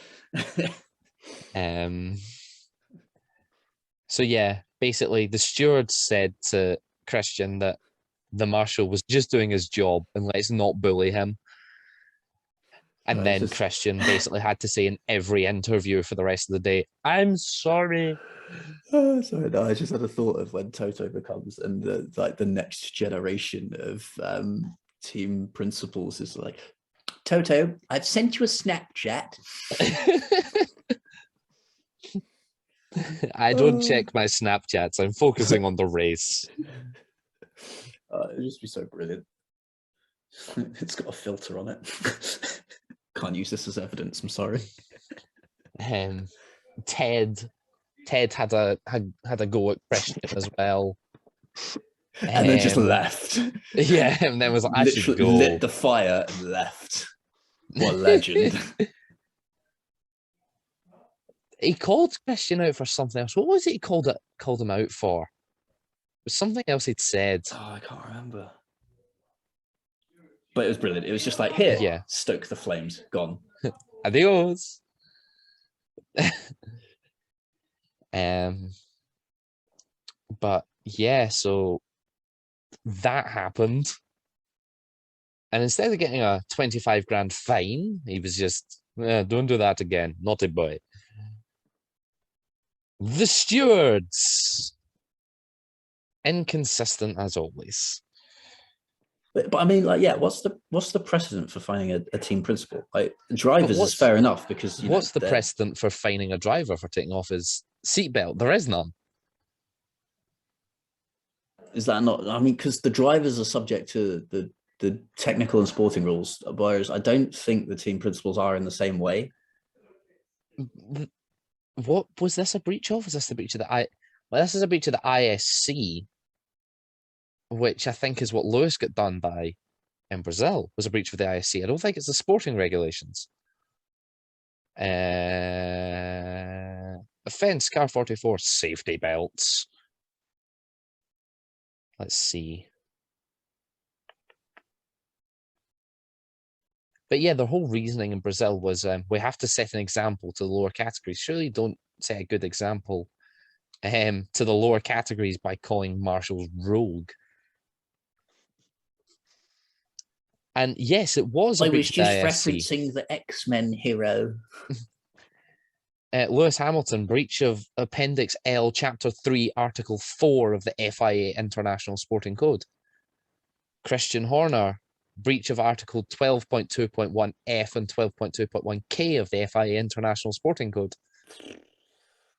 A: So yeah, basically the steward said to Christian that the marshal was just doing his job and let's not bully him. And then Christian basically had to say in every interview for the rest of the day, I'm sorry.
B: Oh, sorry, no, I just had a thought of when Toto becomes and the next generation of team principals is like, Toto, I've sent you a Snapchat.
A: I don't check my Snapchats. I'm focusing on the race.
B: It'd just be so brilliant. It's got a filter on it. Can't use this as evidence. I'm sorry.
A: Ted had a go at Christian as well.
B: And then just left.
A: Yeah, and then was like, I should go.
B: Lit the fire and left. What a legend.
A: He called Christian out for something else. What was it he called him out for? It was something else he'd said.
B: Oh, I can't remember. But it was brilliant. It was just like, here,
A: Yeah.
B: stoke the flames, gone.
A: Adios. But yeah, so that happened. And instead of getting a 25 grand fine, he was just, don't do that again. Naughty boy. The stewards. Inconsistent as always.
B: But I mean, like, yeah, what's the precedent for finding a team principal? Like, drivers is fair enough because
A: what's the precedent for fining a driver for taking off his seatbelt? There is none.
B: Is that not? I mean, because the drivers are subject to the technical and sporting rules, whereas I don't think the team principals are in the same way.
A: What was this a breach of? Is this a breach of the Well, this is a breach of the ISC, which I think is what Lewis got done by in Brazil, was a breach of the ISC. I don't think it's the sporting regulations. Offence, car 44, safety belts. Let's see. But yeah, the whole reasoning in Brazil was we have to set an example to the lower categories. Surely don't set a good example to the lower categories by calling marshals rogue. And yes, it was a breach of the ISC.
B: Referencing the X-Men hero.
A: Lewis Hamilton, breach of Appendix L, Chapter 3, Article 4 of the FIA International Sporting Code. Christian Horner, breach of Article 12.2.1F and 12.2.1K of the FIA International Sporting Code.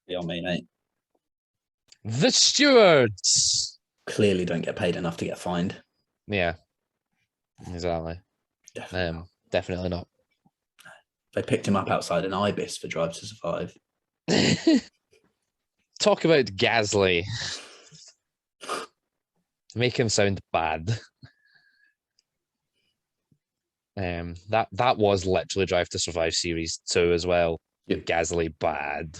B: Yeah, mate.
A: The stewards
B: clearly don't get paid enough to get fined.
A: Yeah, exactly. Definitely not.
B: They picked him up outside an Ibis for Drive to Survive.
A: Talk about Gasly. Make him sound bad. That was literally Drive to Survive Series 2 as well.
B: Yep.
A: Gasly bad.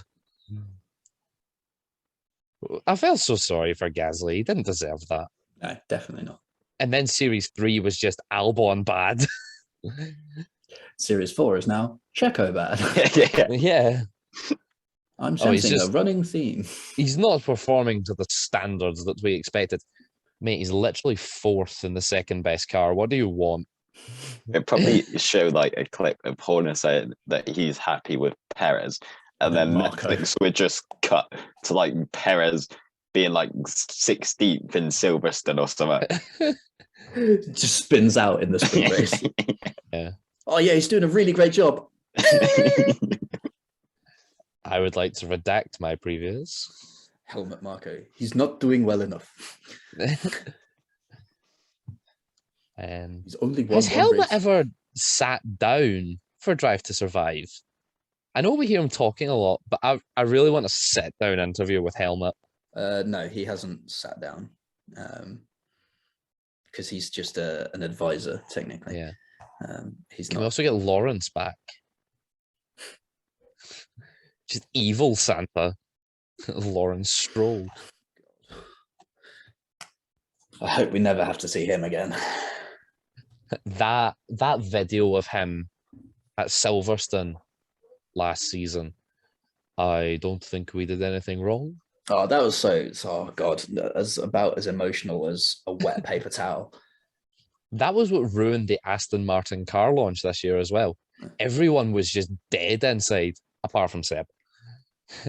A: I felt so sorry for Gasly. He didn't deserve that.
B: No, definitely not.
A: And then Series 3 was just Albon bad.
B: Series 4 is now Checo bad.
A: Yeah.
B: I'm sensing a running theme.
A: He's not performing to the standards that we expected. Mate, he's literally fourth in the second best car. What do you want?
C: It probably show like a clip of Horner saying that he's happy with Perez, and then Netflix would just cut to like Perez being like 16th in Silverstone or something.
B: Just spins out in the sprint race.
A: Yeah.
B: Oh yeah, he's doing a really great job.
A: I would like to redact my previous.
B: Helmut Marko. He's not doing well enough. He's only
A: has Helmut ever sat down for Drive to Survive? I know we hear him talking a lot, but I really want a sit-down interview with Helmut.
B: No, he hasn't sat down because he's just an advisor, technically.
A: Yeah.
B: He's
A: Can
B: not.
A: we also get Lawrence back? Just evil Santa. Lawrence Stroll.
B: I hope we never have to see him again.
A: That video of him at Silverstone last season, I don't think we did anything wrong.
B: Oh, that was oh God, about as emotional as a wet paper towel.
A: That was what ruined the Aston Martin car launch this year as well. Everyone was just dead inside, apart from Seb.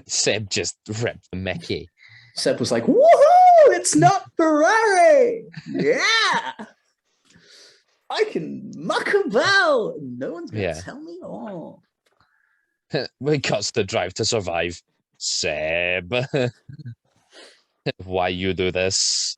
A: Seb just ripped the Mickey.
B: Seb was like, woohoo, it's not Ferrari. Yeah. I can muck about. No one's going to tell me off.
A: When it cuts to Drive to Survive, Seb, why you do this?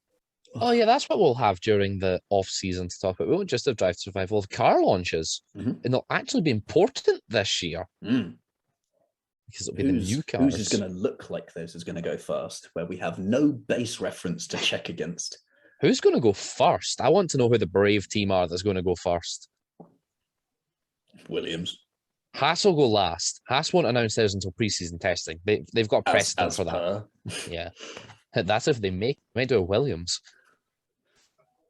A: Oh yeah, that's what we'll have during the off season to talk about. We won't just have Drive to Survive, we'll have car launches. And they'll actually be important this year. Because it'll be the new cars.
B: Who's is going to look like this is going to go first, where we have no base reference to check against.
A: Who's going to go first? I want to know who the brave team are that's going to go first.
B: Williams.
A: Haas will go last. Haas won't announce theirs until preseason testing. They've got precedent for that. Yeah. That's if they might do a Williams.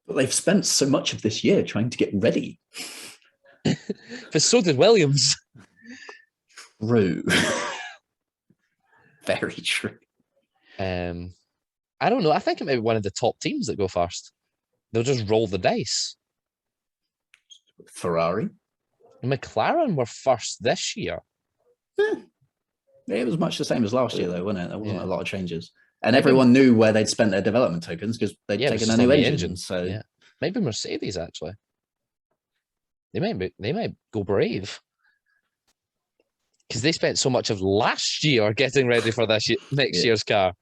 B: But they've spent so much of this year trying to get ready.
A: But so did Williams.
B: True. Very true.
A: I don't know. I think it might be one of the top teams that go first. They'll just roll the dice.
B: Ferrari.
A: McLaren were first this year.
B: It was much the same as last year, though, wasn't it? There wasn't a lot of changes. And
A: Maybe,
B: everyone knew where they'd spent their development tokens because they'd taken a new engine. So
A: yeah. Maybe Mercedes, actually. They might go brave. Because they spent so much of last year getting ready for this next year's car.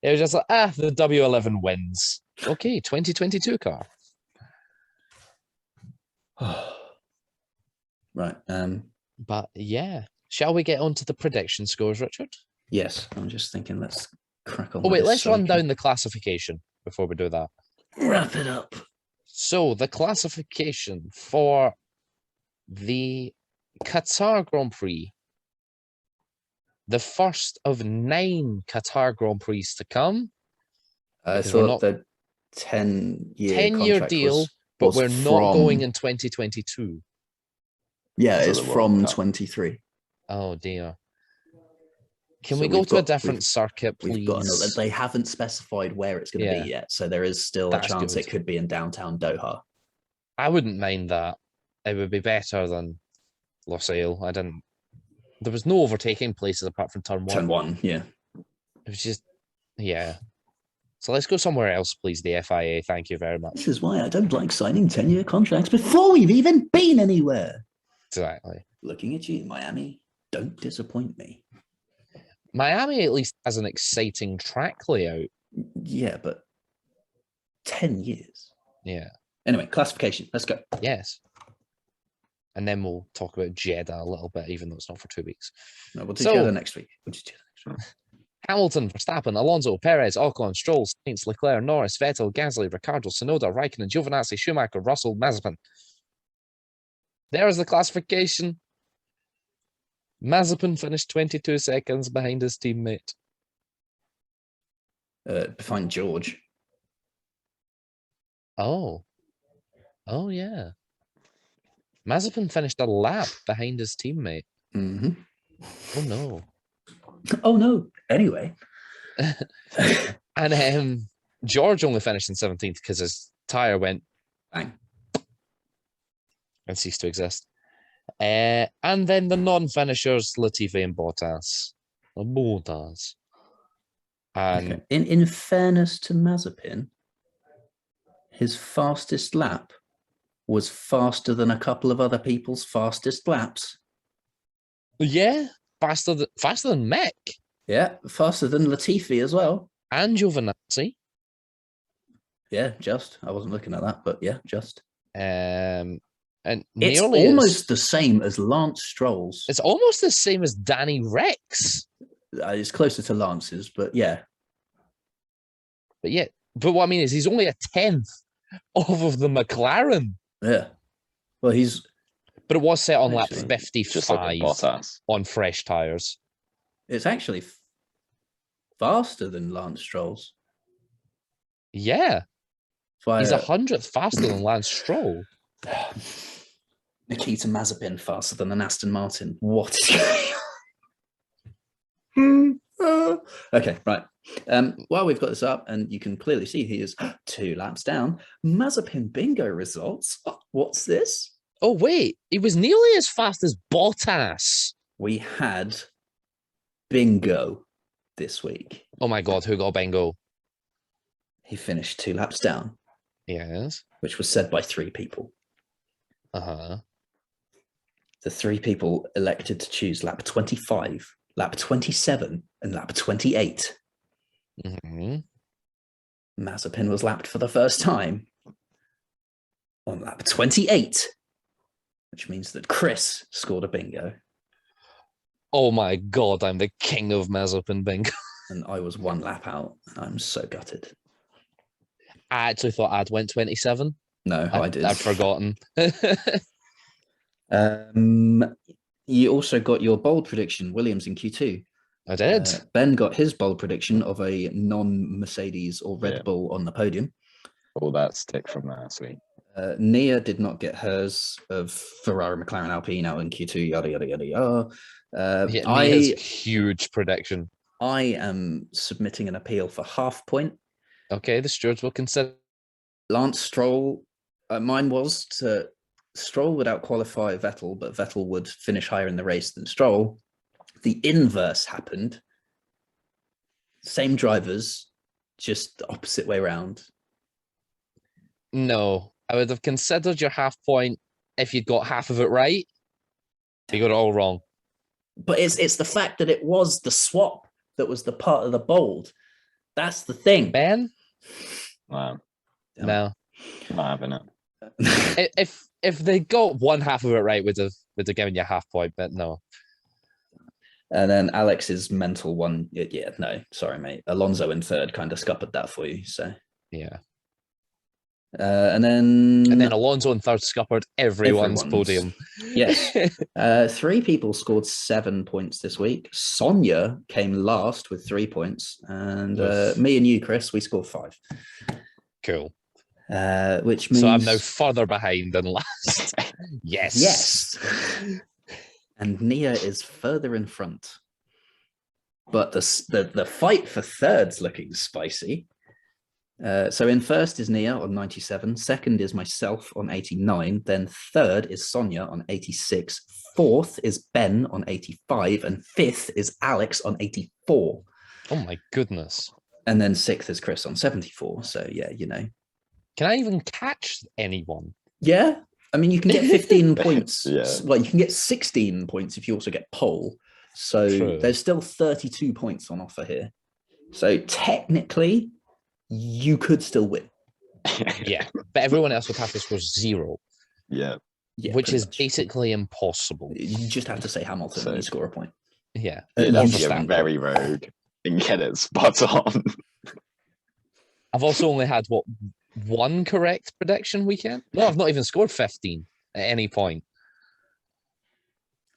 A: It was just like, the W11 wins. Okay, 2022 car.
B: Right.
A: But yeah. Shall we get on to the prediction scores, Richard?
B: Yes. I'm just thinking let's crack on.
A: Oh, wait, let's run down the classification before we do that.
B: Wrap it up.
A: So the classification for the Qatar Grand Prix, the first of 9 Qatar Grand Prix to come.
B: I thought the 10-year
A: deal, but we're not going in 2022.
B: Yeah, it's from 23.
A: Oh dear. Can we go to a different circuit, please?
B: They haven't specified where it's going to be yet, so there is still a chance it could be in downtown Doha.
A: I wouldn't mind that. It would be better than Losail. There was no overtaking places apart from turn 1.
B: Turn 1, yeah.
A: It was just, yeah. So let's go somewhere else, please, the FIA. Thank you very much.
B: This is why I don't like signing 10-year contracts before we've even been anywhere.
A: Exactly.
B: Looking at you, Miami, don't disappoint me.
A: Miami at least has an exciting track layout.
B: Yeah, but 10 years.
A: Yeah.
B: Anyway, classification. Let's go.
A: Yes. And then we'll talk about Jeddah a little bit, even though it's not for 2 weeks.
B: No, we'll do Jeddah next week.
A: Hamilton, Verstappen, Alonso, Perez, Ocon, Stroll, Sainz, Leclerc, Norris, Vettel, Gasly, Ricciardo, Tsunoda, Raikkonen, Giovinazzi, Schumacher, Russell, Mazepin. There's the classification. Mazepin finished 22 seconds behind his teammate.
B: Behind George.
A: Oh, yeah. Mazepin finished a lap behind his teammate.
B: Mm-hmm.
A: Oh, no.
B: Oh, no. Anyway.
A: And George only finished in 17th because his tyre went
B: bang
A: and ceased to exist. And then the non-finishers, Latifi and Bottas. And
B: in fairness to Mazepin, his fastest lap was faster than a couple of other people's fastest laps.
A: Yeah, faster than Mick.
B: Yeah, faster than Latifi as well.
A: And Giovinazzi.
B: Yeah, just. I wasn't looking at that, but yeah, just.
A: And
B: it's almost the same as Lance Stroll's.
A: It's almost the same as Danny Rick's.
B: It's closer to Lance's, but yeah.
A: But what I mean is he's only a 10th of the McLaren.
B: Yeah. Well,
A: But it was set on lap 55
C: like
A: on fresh tyres.
B: It's actually faster than Lance Stroll's.
A: Yeah. He's 100th faster than Lance Stroll.
B: Nikita Mazepin faster than an Aston Martin. What is going on? Okay, right. While we've got this up, and you can clearly see he is 2 laps down, Mazepin bingo results. Oh, what's this?
A: Oh, wait. He was nearly as fast as Bottas.
B: We had bingo this week.
A: Oh, my God. Who got bingo?
B: He finished 2 laps down.
A: Yes.
B: Which was said by 3 people.
A: Uh-huh.
B: The 3 people elected to choose lap 25, lap 27, and lap 28.
A: Mm-hmm.
B: Mazepin was lapped for the first time on lap 28, which means that Chris scored a bingo.
A: Oh my God, I'm the king of Mazepin bingo.
B: And I was 1 lap out, and I'm so gutted.
A: I actually thought I'd went 27.
B: No, I did.
A: I'd forgotten.
B: You also got your bold prediction, Williams in Q2.
A: I did.
B: Ben got his bold prediction of a non-Mercedes or Red Bull on the podium.
C: All that stick from last week.
B: Nia did not get hers of Ferrari, McLaren, Alpine out in Q2, yada, yada, yada, yada.
A: Nia's huge prediction.
B: I am submitting an appeal for half point.
A: Okay, the stewards will consider.
B: Lance Stroll, mine was to Stroll would outqualify Vettel, but Vettel would finish higher in the race than Stroll. The inverse happened. Same drivers, just the opposite way around.
A: No, I would have considered your half point if you'd got half of it right. You got it all wrong.
B: But it's the fact that it was the swap that was the part of the bold. That's the thing.
A: Ben?
C: Wow.
A: No.
C: Not having it.
A: If they got one half of it right, would have given you a half point, but no.
B: And then Alex's mental one, yeah, no, sorry, mate. Alonso in third kind of scuppered that for you. So
A: yeah.
B: And then
A: Alonso in third scuppered everyone's podium.
B: Yes. 3 people scored 7 points this week. Sonia came last with 3 points. And me and you, Chris, we scored 5.
A: Cool.
B: Which means...
A: So I'm now further behind than last. Yes.
B: Yes. And Nia is further in front. But the fight for third's looking spicy. So in first is Nia on 97. Second is myself on 89. Then third is Sonia on 86. Fourth is Ben on 85. And fifth is Alex on 84.
A: Oh my goodness.
B: And then sixth is Chris on 74. So yeah, you know.
A: Can I even catch anyone?
B: Yeah. I mean, you can get 15 points.
C: Yeah.
B: Well, you can get 16 points if you also get pole. So
A: True.
B: There's still 32 points on offer here. So technically, you could still win.
A: Yeah, but everyone else would have to score 0.
C: Yeah.
A: Which is
B: much.
A: Basically impossible.
B: You just have to say Hamilton and you score a point.
A: Yeah.
C: You'd have to
A: Verstappen.
C: get very rogue and get it spot on.
A: I've also only had, one correct prediction weekend? No, I've not even scored 15 at any point.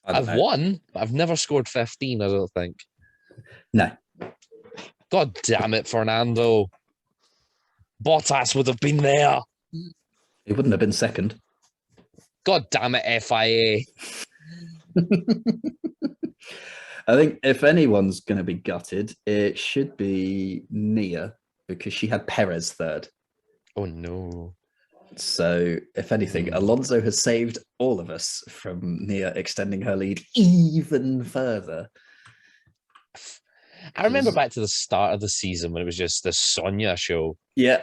A: I've won, but I've never scored 15, I don't think.
B: No.
A: God damn it, Fernando. Bottas would have been there.
B: He wouldn't have been second.
A: God damn it, FIA.
B: I think if anyone's going to be gutted, it should be Nia, because she had Perez third.
A: Oh, no.
B: So, if anything, Alonso has saved all of us from Nia extending her lead even further.
A: I remember back to the start of the season when it was just the Sonia show.
B: Yeah.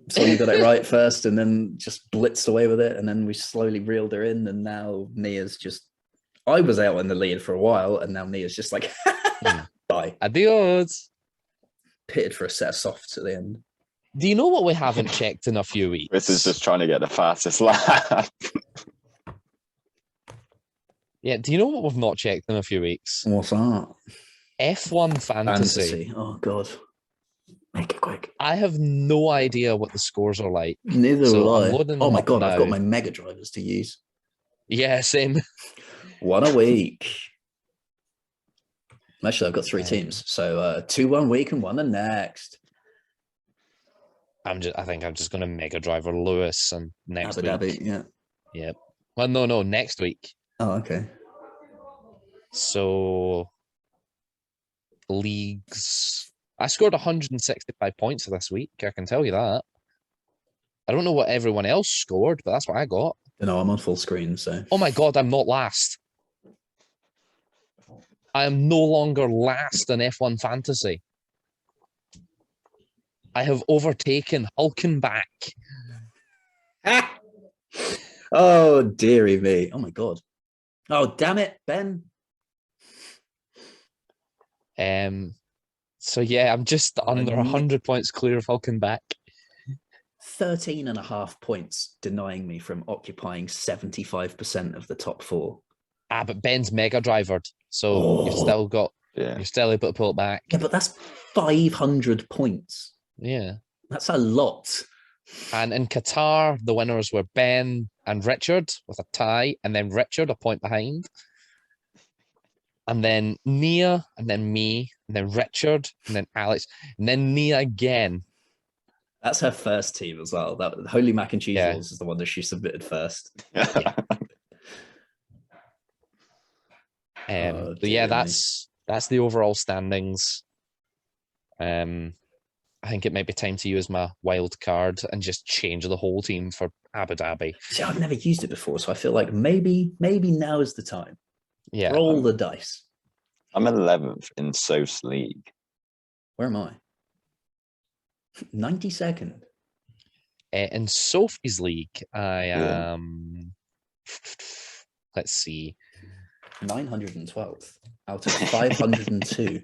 B: Sonia got it right first and then just blitzed away with it. And then we slowly reeled her in. And now Nia's just... I was out in the lead for a while and now Nia's just like, bye.
A: Adios.
B: Pitted for a set of softs at the end.
A: Do you know what we haven't checked in a few weeks?
C: This is just trying to get the fastest lap.
A: Yeah, do you know what we've not checked in a few weeks?
B: What's that?
A: F1 Fantasy.
B: Oh, God. Make it quick.
A: I have no idea what the scores are like.
B: Neither
A: So
B: will
A: I'm
B: I.
A: loading
B: Oh,
A: them
B: my
A: up
B: God. I've got
A: now.
B: my mega drivers to use.
A: Yeah, same.
B: One a week. Actually, I've got 3 teams. So 2 1 week and 1 the next.
A: I think I'm just going to Mega Driver Lewis and next
B: Abu
A: week.
B: Dhabi, yeah.
A: Yep. Well, no, next week.
B: Oh, okay.
A: So leagues. I scored 165 points this week. I can tell you that. I don't know what everyone else scored, but that's what I got.
B: No, I'm on full screen, so.
A: Oh my God, I'm not last. I am no longer last in F1 Fantasy. I have overtaken Hulkenbach.
B: Oh, dearie me. Oh, my God. Oh, damn it, Ben.
A: So yeah, I'm just under 100 points clear of Hulkenbach.
B: 13.5 points denying me from occupying 75% of the top 4.
A: But Ben's Mega Drivered, so you've still got, you're still able to pull it back.
B: Yeah, but that's 500 points.
A: Yeah.
B: That's a lot.
A: And in Qatar, the winners were Ben and Richard with a tie, and then Richard a point behind. and then Nia, and then me, and then Richard, and then Alex, and then Nia again.
B: That's her first team as well. That Holy Mac and Cheese
A: Yeah.
B: Balls is the one that she submitted first.
A: So
B: dear me.
A: that's the overall standings. I think it might be time to use my wild card and just change the whole team for Abu Dhabi.
B: See, I've never used it before, so I feel like maybe now is the time.
A: Yeah.
B: Roll the dice.
C: I'm 11th in So's league.
B: Where am I? 92nd.
A: In Sophie's league, I am. Let's see.
B: 912th out of 502.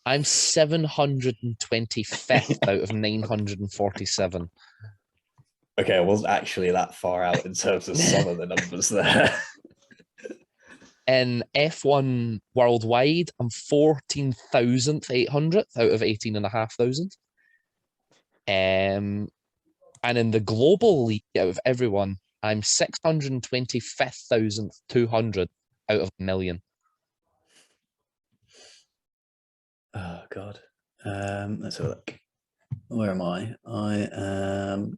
A: I'm 725th out of 947.
B: Okay, I wasn't actually that far out in terms of some of the numbers there.
A: In F1 worldwide, I'm 14,800th out of 18,500. And in the global league, out of everyone, I'm 625,200 out of a million.
B: Oh God. Let's have a look. Where am I? I am.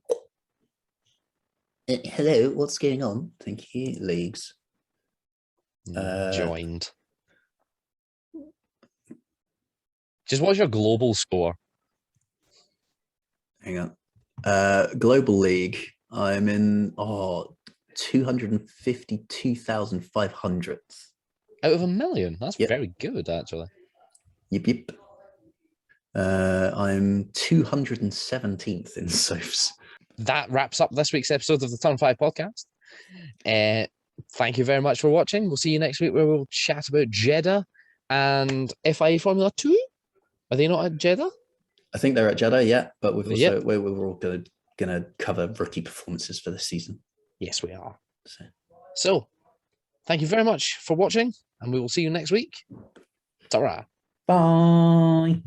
B: Hello, what's going on? Thank you, leagues.
A: Joined. Just what's your global score?
B: Hang on. Global League. I'm in 252,500.
A: Out of a million? That's
B: Yep.
A: very good, actually.
B: Yep. I'm 217th in Sophs.
A: That wraps up this week's episode of the Turn 5 podcast. Thank you very much for watching. We'll see you next week where we'll chat about Jeddah and FIA Formula 2. Are they not at Jeddah?
B: I think they're at Jeddah, yeah, but we've also
A: Yep.
B: we're all gonna cover rookie performances for this season.
A: Yes, we are.
B: So
A: So, thank you very much for watching, and we will see you next week. Ta-ra.
B: bye.